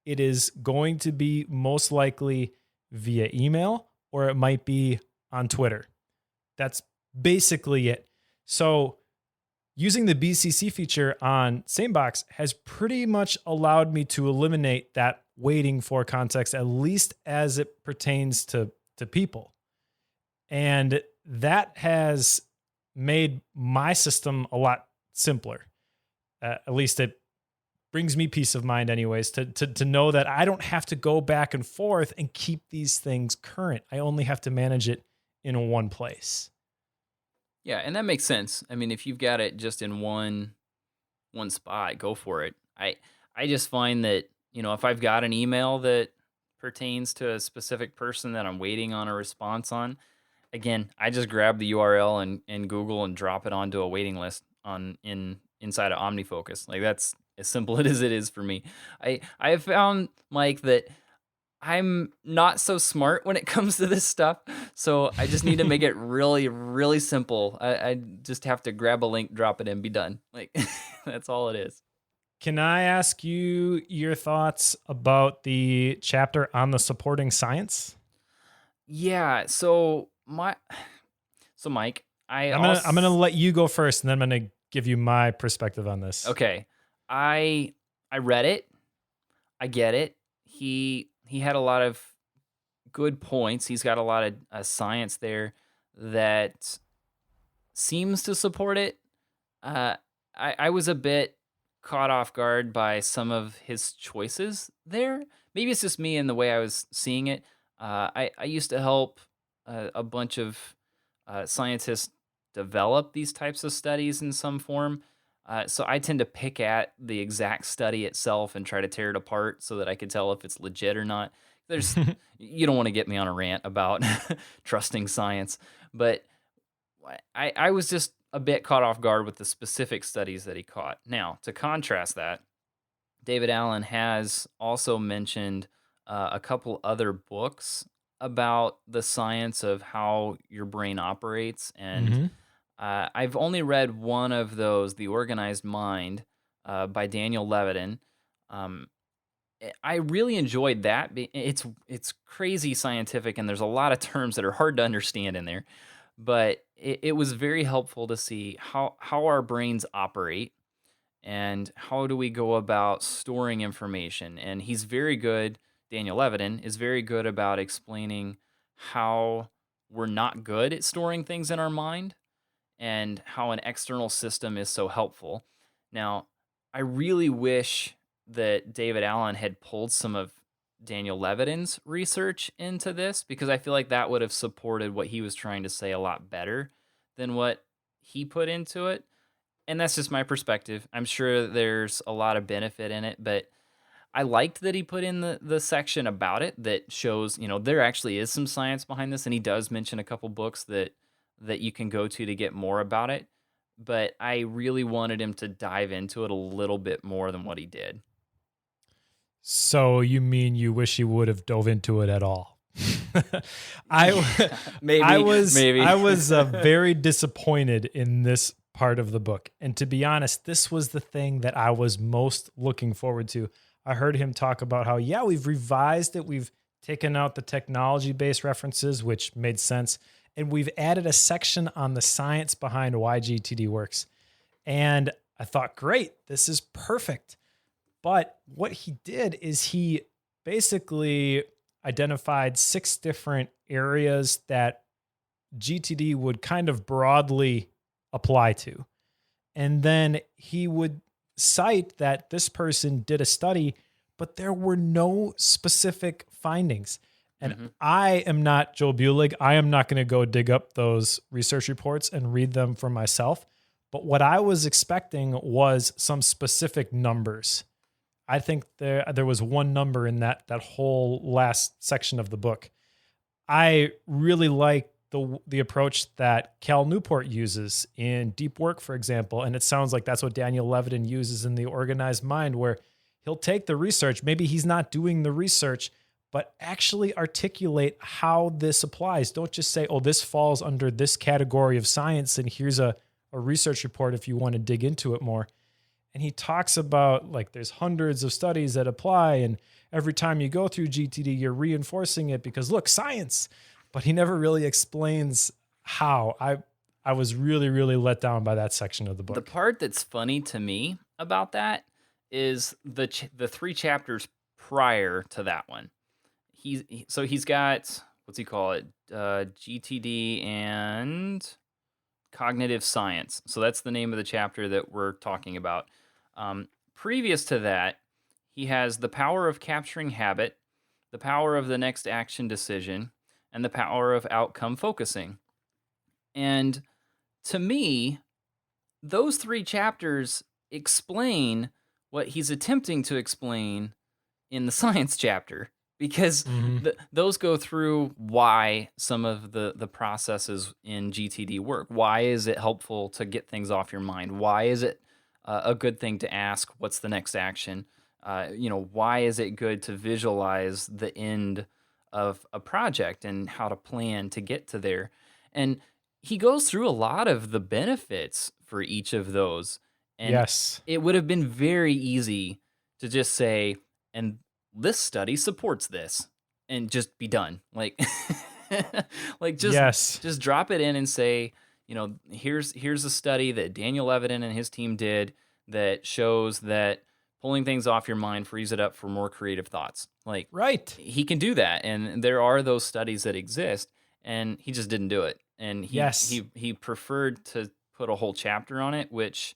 it is going to be most likely via email or it might be on Twitter. That's basically it. So using the BCC feature on SameBox has pretty much allowed me to eliminate that waiting for context, at least as it pertains to people. And that has made my system a lot simpler. At least it brings me peace of mind anyways, to know that I don't have to go back and forth and keep these things current. I only have to manage it in one place. Yeah, and that makes sense. I mean, if you've got it just in one spot, go for it. I just find that, if I've got an email that pertains to a specific person that I'm waiting on a response on, again, I just grab the URL and Google and drop it onto a waiting list inside of OmniFocus. Like that's as simple as it is for me. I have found, Mike, that I'm not so smart when it comes to this stuff, so I just need to make it really, really simple. I just have to grab a link, drop it in, be done. Like that's all it is. Can I ask you your thoughts about the chapter on the supporting science? Yeah. So Mike, I I'm gonna also let you go first, and then I'm gonna give you my perspective on this. okay. I read it. I get it. He had a lot of good points. He's got a lot of science there that seems to support it. Uh, I was a bit caught off guard by some of his choices there. Maybe it's just me and the way I was seeing it. I used to help a bunch of scientists develop these types of studies in some form. So I tend to pick at the exact study itself and try to tear it apart so that I can tell if it's legit or not. There's You don't want to get me on a rant about trusting science, but I was just a bit caught off guard with the specific studies that he caught. Now, to contrast that, David Allen has also mentioned a couple other books about the science of how your brain operates. And Mhm. I've only read one of those, The Organized Mind by Daniel Levitin. Um, I really enjoyed that. It's crazy scientific, and there's a lot of terms that are hard to understand in there. But it was very helpful to see how our brains operate and how do we go about storing information. And he's very good. Daniel Levitin is very good about explaining how we're not good at storing things in our mind and how an external system is so helpful. Now, I really wish that David Allen had pulled some of Daniel Levitin's research into this because I feel like that would have supported what he was trying to say a lot better than what he put into it. And that's just my perspective. I'm sure there's a lot of benefit in it, but I liked that he put in the section about it that shows, there actually is some science behind this, and he does mention a couple books that you can go to get more about it. but I really wanted him to dive into it a little bit more than what he did. So you mean you wish he would have dove into it at all? I I Maybe, was maybe. I was very disappointed in this part of the book. And to be honest, this was the thing that I was most looking forward to. I heard him talk about how, yeah, we've revised it. We've taken out the technology-based references, which made sense. And we've added a section on the science behind why GTD works. And I thought, great, this is perfect. But what he did is he basically identified 6 different areas that GTD would kind of broadly apply to. And then he would cite that this person did a study, but there were no specific findings. And Mhm. I am not Joe Bulig. I am not going to go dig up those research reports and read them for myself. But what I was expecting was some specific numbers. I think there was one number in that whole last section of the book. I really like the approach that Cal Newport uses in Deep Work, for example, and it sounds like that's what Daniel Levitin uses in The Organized Mind, where he'll take the research. Maybe he's not doing the research, but actually articulate how this applies. Don't just say, "Oh, this falls under this category of science, and here's a research report if you want to dig into it more." And he talks about like there's hundreds of studies that apply, and every time you go through GTD, you're reinforcing it because look, science. But he never really explains how. I was really, really let down by that section of the The book. part that's funny to me about that is the 3 chapters prior to that one. So he's got, what's he call it? GTD and cognitive science. So that's the name of the chapter that we're talking about. Previous to that, he has the power of capturing habit, the power of the next action decision, and the power of outcome focusing. And to me, those 3 chapters explain what he's attempting to explain in the science chapter, because Mhm. those go through why some of the processes in GTD work. Why is it helpful to get things off your mind? Why is it a good thing to ask, what's the next action? Why is it good to visualize the end of a project and how to plan to get to there? And he goes through a lot of the benefits for each of those. And Yes. it would have been very easy to just say, and this study supports this, and just be done. Like, like Yes. just drop it in and say, here's a study that Daniel Levitin and his team did that shows that pulling things off your mind frees it up for more creative thoughts. Like, Right. he can do that, and there are those studies that exist, and he just didn't do it. And Yes. he preferred to put a whole chapter on it, which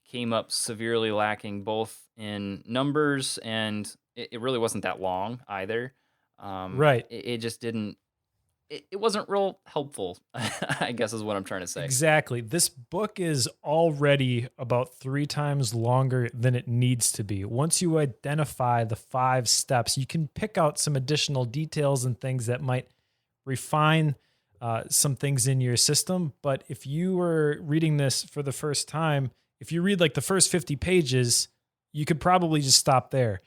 came up severely lacking both in numbers, and it really wasn't that long either. Right. It just didn't. It wasn't real helpful, I guess is what I'm trying to say. Exactly. This book is already about 3 times longer than it needs to be. Once you identify the 5 steps, you can pick out some additional details and things that might refine some things in your system. But if you were reading this for the first time, if you read like the first 50 pages, you could probably just stop there.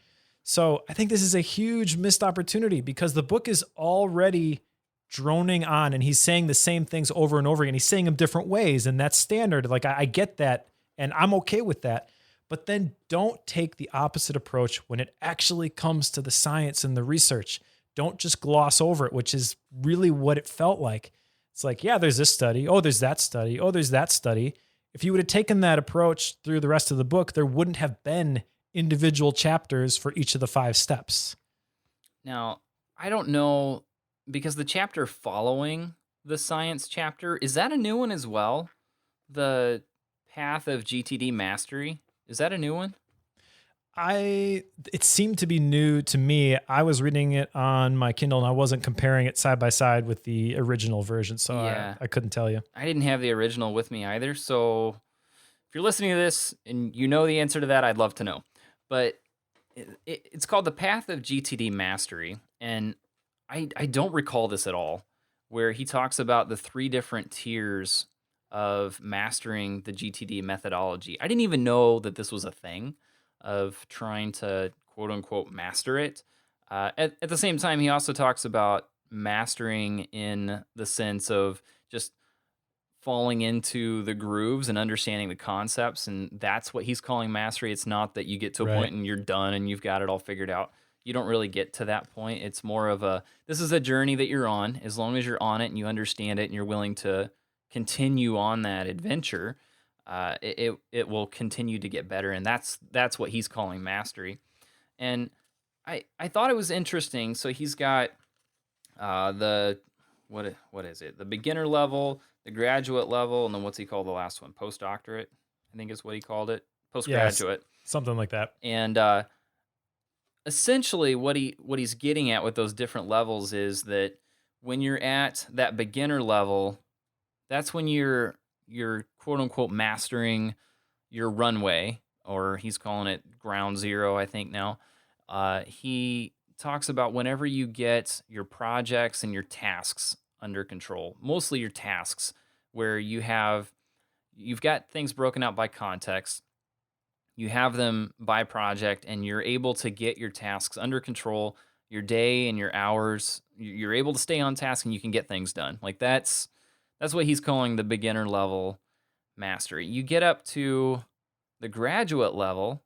So I think this is a huge missed opportunity because the book is already droning on and he's saying the same things over and over again. He's saying them different ways, and that's standard. Like I get that, and I'm okay with that. But then don't take the opposite approach when it actually comes to the science and the research. Don't just gloss over it, which is really what it felt like. It's like, yeah, there's this study. Oh, there's that study. Oh, there's that study. If you would have taken that approach through the rest of the book, there wouldn't have been individual chapters for each of the 5 steps. Now, I don't know, because the chapter following the science chapter, is that a new one as well? The Path of GTD Mastery? Is that a new one? It seemed to be new to me. I was reading it on my Kindle and I wasn't comparing it side by side with the original version, so Yeah. I couldn't tell you. I didn't have the original with me either, so if you're listening to this and you know the answer to that, I'd love to know. But it's called The Path of GTD Mastery, and I don't recall this at all, where he talks about the 3 different tiers of mastering the GTD methodology. I didn't even know that this was a thing of trying to quote unquote master it. At the same time, he also talks about mastering in the sense of just falling into the grooves and understanding the concepts. And that's what he's calling mastery. It's not that you get to a Right. point and you're done and you've got it all figured out. You don't really get to that point. It's more of this is a journey that you're on. As long as you're on it and you understand it and you're willing to continue on that adventure, it will continue to get better. And that's what he's calling mastery. And I thought it was interesting. So he's got the what is it? The beginner level, the graduate level, and then what's he call the last one? Postdoctorate, I think is what he called it. Yes, Postgraduate. something like that. And essentially what he's getting at with those different levels is that when you're at that beginner level, that's when you're quote unquote mastering your runway, or he's calling it ground zero, I think now. He talks about whenever you get your projects and your tasks under control, mostly your tasks, where you've got things broken out by context, you have them by project, and you're able to get your tasks under control, your day and your hours, you're able to stay on task and you can get things done. Like that's what he's calling the beginner level mastery. You get up to the graduate level,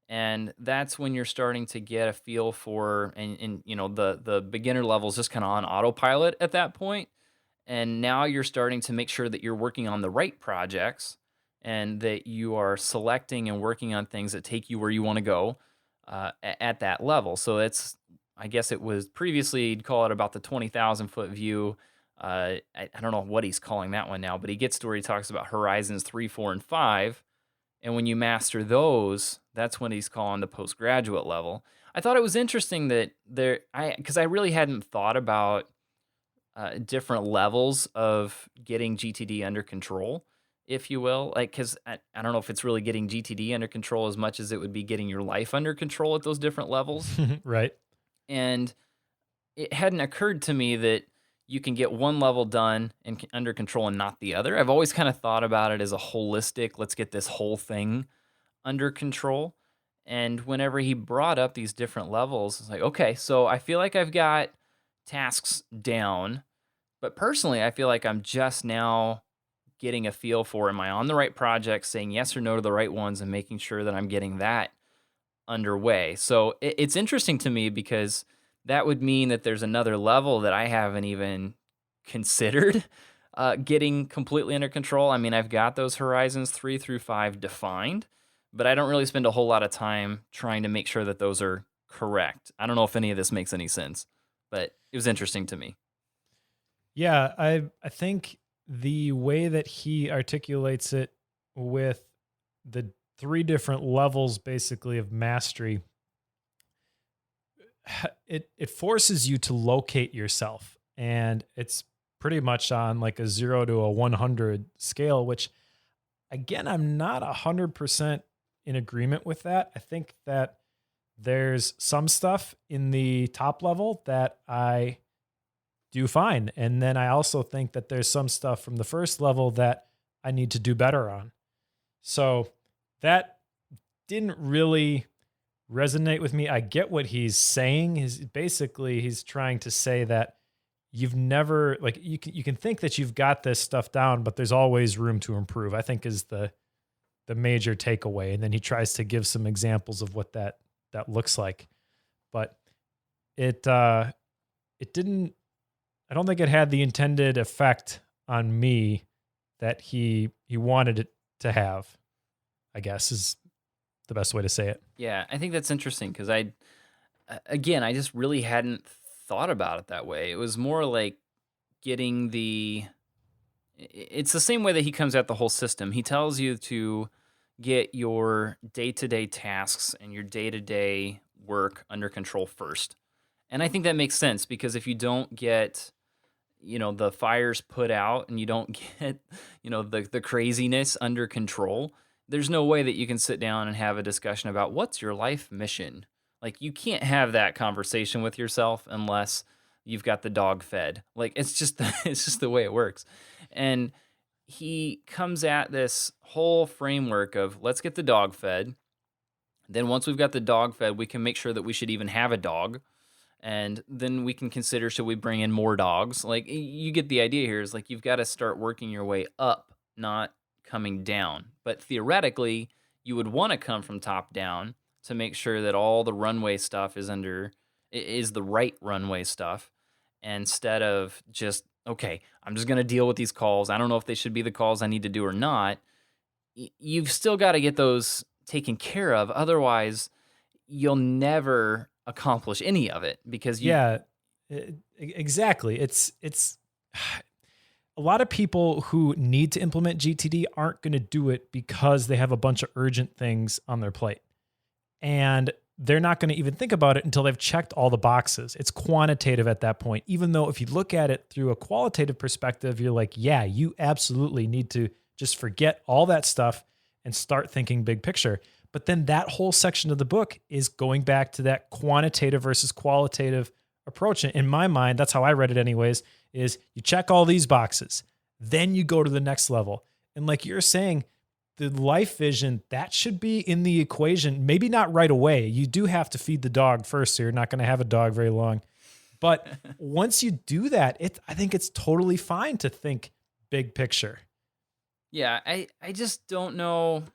and that's when you're starting to get a feel for, and the beginner level is just kind of on autopilot at that point. And now you're starting to make sure that you're working on the right projects and that you are selecting and working on things that take you where you want to go at that level. So I guess it was previously, he'd call it about the 20,000 foot view. I don't know what he's calling that one now, but he gets to where he talks about horizons 3, 4, and 5. And when you master those, that's when he's calling the postgraduate level. I thought it was interesting that because I really hadn't thought about different levels of getting GTD under control, if you will. Like, because I don't know if it's really getting GTD under control as much as it would be getting your life under control at those different levels. Right. And it hadn't occurred to me that you can get one level done and under control and not the other. I've always kind of thought about it as a holistic, let's get this whole thing under control. And whenever he brought up these different levels, it's like, okay, so I feel like I've got tasks down, but personally, I feel like I'm just now getting a feel for, am I on the right project, saying yes or no to the right ones, and making sure that I'm getting that underway. So it's interesting to me because that would mean that there's another level that I haven't even considered getting completely under control. I mean, I've got those horizons 3 through 5 defined, but I don't really spend a whole lot of time trying to make sure that those are correct. I don't know if any of this makes any sense, but it was interesting to me. Yeah, I think the way that he articulates it with the 3 different levels basically of mastery, it forces you to locate yourself, and it's pretty much on like a 0 to a 100 scale, which again, I'm not 100% in agreement with that. I think that there's some stuff in the top level that I do fine. And then I also think that there's some stuff from the first level that I need to do better on. So that didn't really resonate with me. I get what he's saying. He's trying to say that you've never, like, you can think that you've got this stuff down, but there's always room to improve, I think is the major takeaway. And then he tries to give some examples of what that looks like. But it didn't, I don't think it had the intended effect on me that he wanted it to have, I guess is the best way to say it. Yeah, I think that's interesting because I just really hadn't thought about it that way. It was more like getting it's the same way that he comes at the whole system. He tells you to get your day-to-day tasks and your day-to-day work under control first. And I think that makes sense because if you don't get, the fires put out and you don't get, the craziness under control, there's no way that you can sit down and have a discussion about what's your life mission. Like, you can't have that conversation with yourself unless you've got the dog fed. Like, it's just the way it works. And he comes at this whole framework of let's get the dog fed. Then once we've got the dog fed, we can make sure that we should even have a dog. And then we can consider, should we bring in more dogs? Like, you get the idea here is like you've got to start working your way up, not coming down. But theoretically, you would want to come from top down to make sure that all the runway stuff is the right runway stuff, instead of just, okay, I'm just going to deal with these calls. I don't know if they should be the calls I need to do or not. You've still got to get those taken care of. Otherwise, you'll never accomplish any of it because you. Yeah, exactly. It's a lot of people who need to implement GTD aren't going to do it because they have a bunch of urgent things on their plate. And they're not going to even think about it until they've checked all the boxes. It's quantitative at that point, even though if you look at it through a qualitative perspective, you're like, yeah, you absolutely need to just forget all that stuff and start thinking big picture. But then that whole section of the book is going back to that quantitative versus qualitative approach. And in my mind, that's how I read it anyways, is you check all these boxes, then you go to the next level. And like you're saying, the life vision, that should be in the equation, maybe not right away. You do have to feed the dog first, so you're not going to have a dog very long. But once you do that, I think it's totally fine to think big picture. Yeah, I just don't know.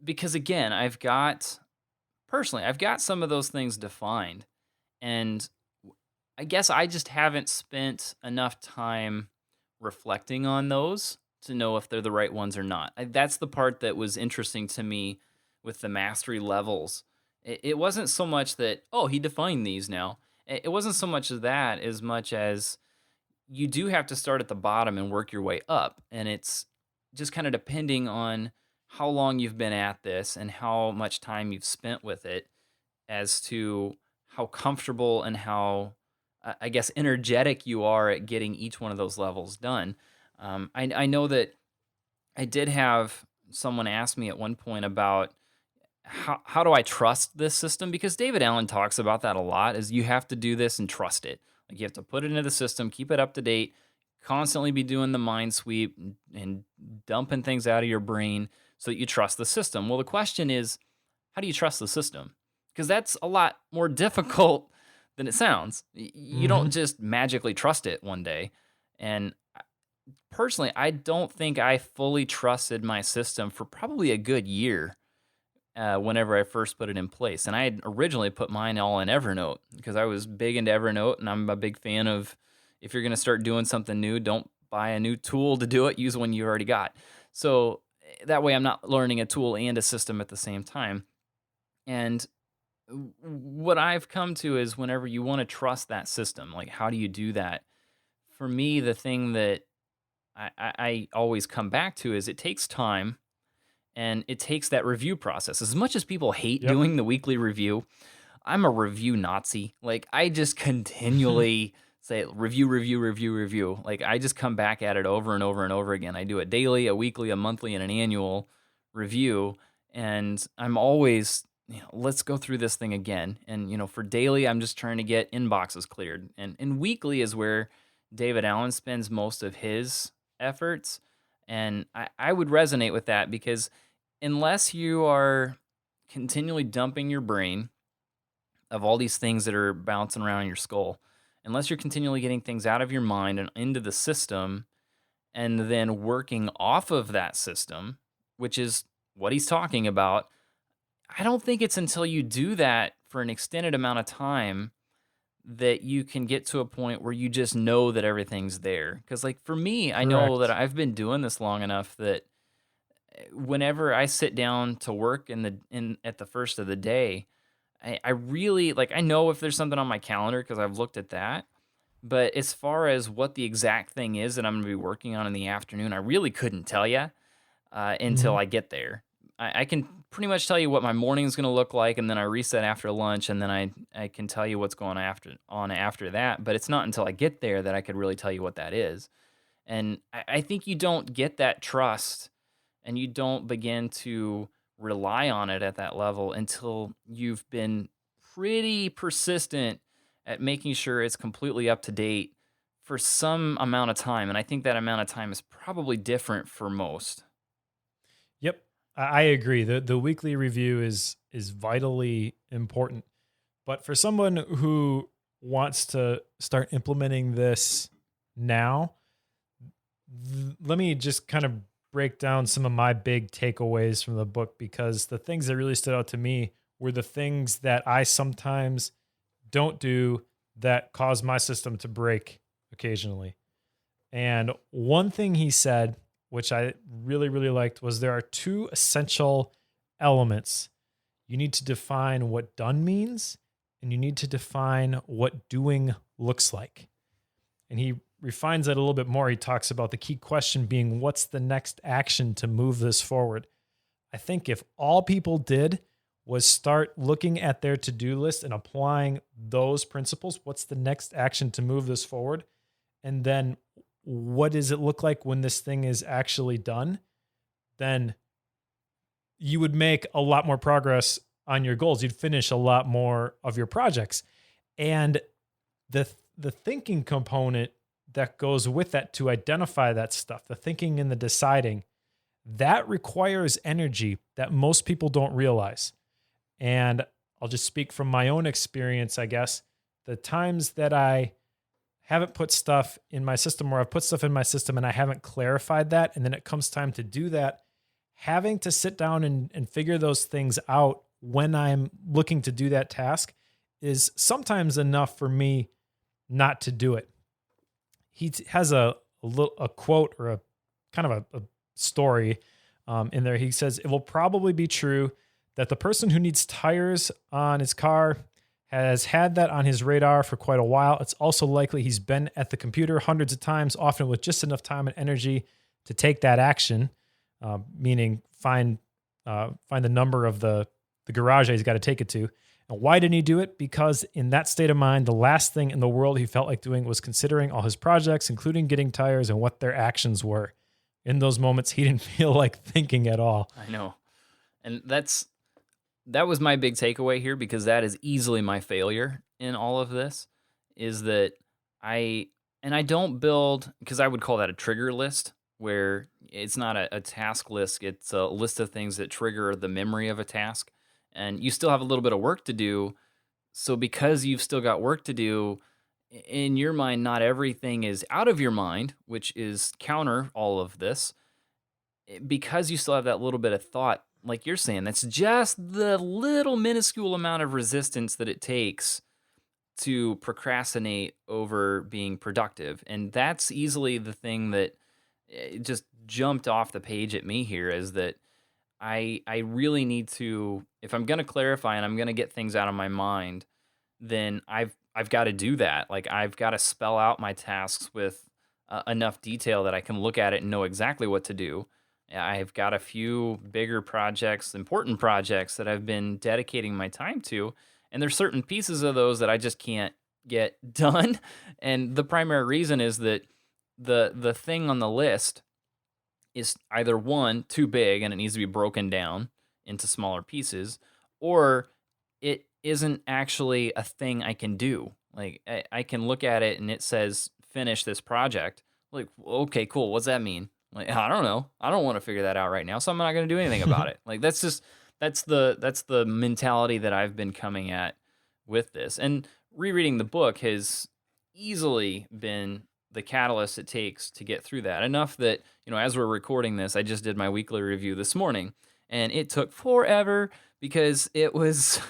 Because again, I've got some of those things defined. And I guess I just haven't spent enough time reflecting on those to know if they're the right ones or not. That's the part that was interesting to me with the mastery levels. It wasn't so much that, oh, he defined these now. It wasn't so much of that as much as you do have to start at the bottom and work your way up. And it's just kind of depending on how long you've been at this and how much time you've spent with it as to how comfortable and how, I guess, energetic you are at getting each one of those levels done. I know that I did have someone ask me at one point about how do I trust this system? Because David Allen talks about that a lot, is you have to do this and trust it. Like you have to put it into the system, keep it up to date, constantly be doing the mind sweep and dumping things out of your brain so that you trust the system. Well, the question is, how do you trust the system? Because that's a lot more difficult than it sounds. You don't just magically trust it one day. And personally, I don't think I fully trusted my system for probably a good year whenever I first put it in place. And I had originally put mine all in Evernote because I was big into Evernote, and I'm a big fan of, if you're going to start doing something new, don't buy a new tool to do it. Use one you already got. So that way I'm not learning a tool and a system at the same time. And what I've come to is whenever you want to trust that system, like how do you do that? For me, the thing that I always come back to is it takes time and it takes that review process. As much as people hate doing the weekly review, I'm a review Nazi. Like I just continually say review, review, review, review. Like I just come back at it over and over and over again. I do a daily, a weekly, a monthly, and an annual review. And I'm always, let's go through this thing again. And, for daily, I'm just trying to get inboxes cleared. And weekly is where David Allen spends most of his efforts. And I would resonate with that because unless you are continually dumping your brain of all these things that are bouncing around in your skull, unless you're continually getting things out of your mind and into the system and then working off of that system, which is what he's talking about, I don't think it's until you do that for an extended amount of time that you can get to a point where you just know that everything's there. Because like for me, I know that I've been doing this long enough that whenever I sit down to work at the first of the day, I really like, I know if there's something on my calendar because I've looked at that. But as far as what the exact thing is that I'm going to be working on in the afternoon, I really couldn't tell you until I get there. I can pretty much tell you what my morning is going to look like, and then I reset after lunch, and then I can tell you what's going on after that. But it's not until I get there that I could really tell you what that is. And I think you don't get that trust, and you don't begin to rely on it at that level until you've been pretty persistent at making sure it's completely up to date for some amount of time, and I think that amount of time is probably different for most. Yep, I agree. The weekly review is vitally important. But for someone who wants to start implementing this now, let me just kind of break down some of my big takeaways from the book, because the things that really stood out to me were the things that I sometimes don't do that cause my system to break occasionally. And one thing he said, which I really, really liked, was there are two essential elements. You need to define what done means, and you need to define what doing looks like. And he refines that a little bit more. He talks about the key question being, what's the next action to move this forward? I think if all people did was start looking at their to-do list and applying those principles, what's the next action to move this forward? And then what does it look like when this thing is actually done? Then you would make a lot more progress on your goals. You'd finish a lot more of your projects. And the thinking component that goes with that to identify that stuff, the thinking and the deciding, that requires energy that most people don't realize. And I'll just speak from my own experience, I guess. The times that I haven't put stuff in my system, or I've put stuff in my system and I haven't clarified that, and then it comes time to do that, having to sit down and figure those things out when I'm looking to do that task is sometimes enough for me not to do it. He has a quote, or a kind of a story in there. He says, it will probably be true that the person who needs tires on his car has had that on his radar for quite a while. It's also likely he's been at the computer hundreds of times, often with just enough time and energy to take that action, meaning find the number of the garage that he's got to take it to. And why didn't he do it? Because in that state of mind, the last thing in the world he felt like doing was considering all his projects, including getting tires and what their actions were. In those moments, he didn't feel like thinking at all. I know. And that was my big takeaway here, because that is easily my failure in all of this, is that I don't build, because I would call that a trigger list, where it's not a task list. It's a list of things that trigger the memory of a task. And you still have a little bit of work to do. So because you've still got work to do, in your mind, not everything is out of your mind, which is counter all of this. Because you still have that little bit of thought, like you're saying, that's just the little minuscule amount of resistance that it takes to procrastinate over being productive. And that's easily the thing that just jumped off the page at me here, is that I really need to, if I'm going to clarify and I'm going to get things out of my mind, then I've got to do that. Like, I've got to spell out my tasks with enough detail that I can look at it and know exactly what to do. I've got a few bigger projects, important projects that I've been dedicating my time to, and there's certain pieces of those that I just can't get done. And the primary reason is that the thing on the list is either one, too big and it needs to be broken down into smaller pieces, or it isn't actually a thing I can do. Like, I can look at it and it says finish this project. Like, okay, cool. What's that mean? Like, I don't know. I don't want to figure that out right now, so I'm not going to do anything about it. Like, that's the mentality that I've been coming at with this. And rereading the book has easily been the catalyst it takes to get through that. Enough that, as we're recording this, I just did my weekly review this morning, and it took forever because it was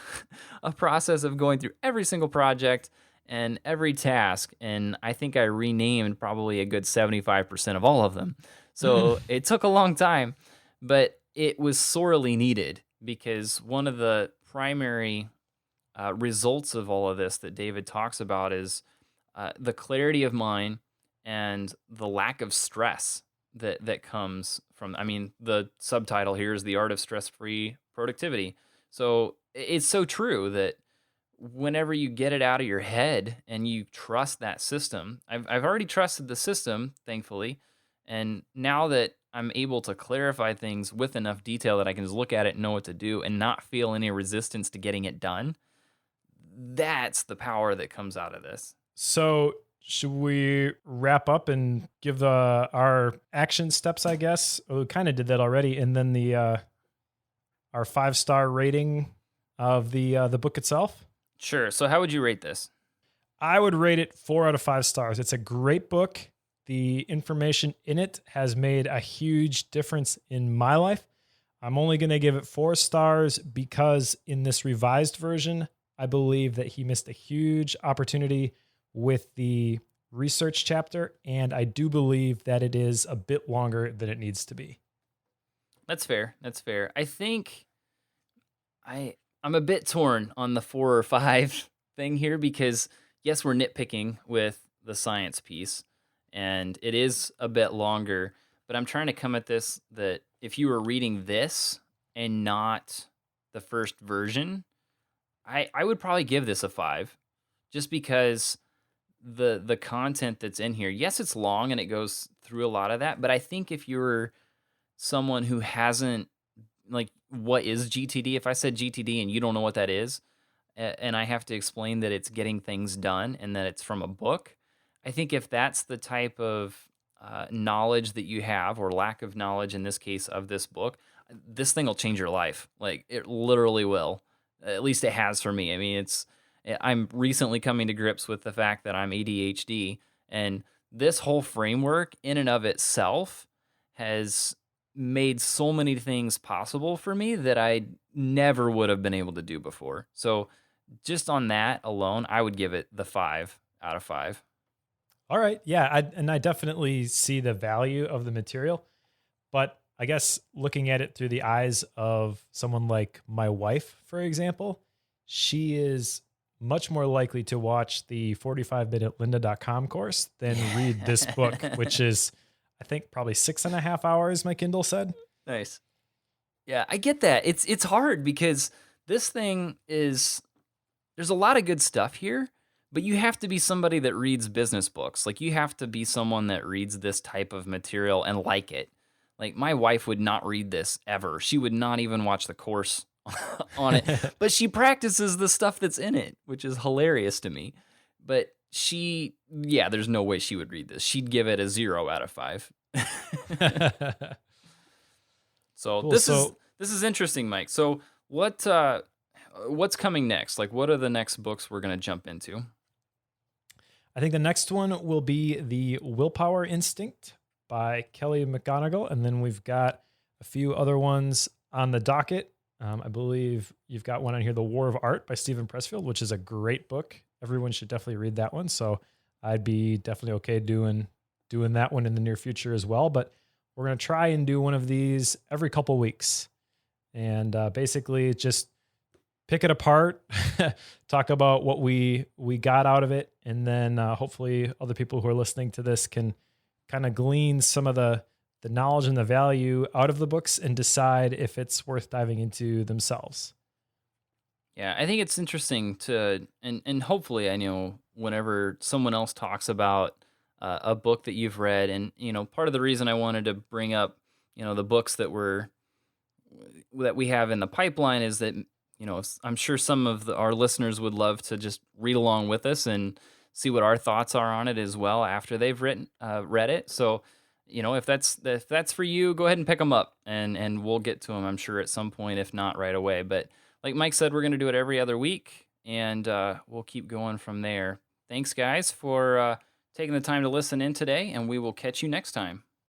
a process of going through every single project and every task, and I think I renamed probably a good 75% of all of them. So it took a long time, but it was sorely needed, because one of the primary results of all of this that David talks about is the clarity of mind and the lack of stress that comes from, the subtitle here is The Art of Stress-Free Productivity. So it's so true that whenever you get it out of your head and you trust that system, I've already trusted the system, thankfully, and now that I'm able to clarify things with enough detail that I can just look at it and know what to do and not feel any resistance to getting it done, that's the power that comes out of this. So should we wrap up and give our action steps? I guess we kind of did that already, and then the our 5-star rating of the book itself. Sure. So how would you rate this? I would rate it 4 out of 5 stars. It's a great book. The information in it has made a huge difference in my life. I'm only going to give it 4 stars because in this revised version, I believe that he missed a huge opportunity with the research chapter, and I do believe that it is a bit longer than it needs to be. That's fair. That's fair. I think I'm a bit torn on the 4 or 5 thing here because yes, we're nitpicking with the science piece and it is a bit longer, but I'm trying to come at this that if you were reading this and not the first version, I would probably give this a 5 just because the content that's in here, yes, it's long and it goes through a lot of that, but I think if you're someone who hasn't, like, what is GTD? If I said GTD and you don't know what that is, and I have to explain that it's getting things done and that it's from a book, I think if that's the type of knowledge that you have, or lack of knowledge in this case of this book, this thing will change your life. Like, it literally will. At least it has for me. I mean, I'm recently coming to grips with the fact that I'm ADHD, and this whole framework in and of itself has made so many things possible for me that I never would have been able to do before. So just on that alone, I would give it the 5 out of 5. All right. Yeah. I definitely see the value of the material, but I guess looking at it through the eyes of someone like my wife, for example, she is much more likely to watch the 45minutelynda.com course than read this book, which is, I think, probably 6.5 hours, my Kindle said. Nice. Yeah, I get that. It's hard because this thing is, there's a lot of good stuff here, but you have to be somebody that reads business books. Like, you have to be someone that reads this type of material and like it. Like, my wife would not read this ever. She would not even watch the course on it, but she practices the stuff that's in it, which is hilarious to me. But there's no way she would read this. She'd give it a 0 out of 5. So cool. This is interesting, Mike. So what's coming next? Like, what are the next books we're going to jump into? I think the next one will be The Willpower Instinct by Kelly McGonigal, and then we've got a few other ones on the docket. I believe you've got one on here, The War of Art by Stephen Pressfield, which is a great book. Everyone should definitely read that one. So I'd be definitely okay doing that one in the near future as well. But we're going to try and do one of these every couple weeks. And basically just pick it apart, talk about what we got out of it. And then hopefully other people who are listening to this can kind of glean some of the knowledge and the value out of the books and decide if it's worth diving into themselves. Yeah, I think it's interesting and hopefully, I know whenever someone else talks about a book that you've read, and, part of the reason I wanted to bring up, the books that we have in the pipeline is that, I'm sure some of our listeners would love to just read along with us and see what our thoughts are on it as well after they've read it. So, if that's for you, go ahead and pick them up, and we'll get to them, I'm sure, at some point, if not right away. But like Mike said, we're going to do it every other week, and we'll keep going from there. Thanks, guys, for taking the time to listen in today, and we will catch you next time.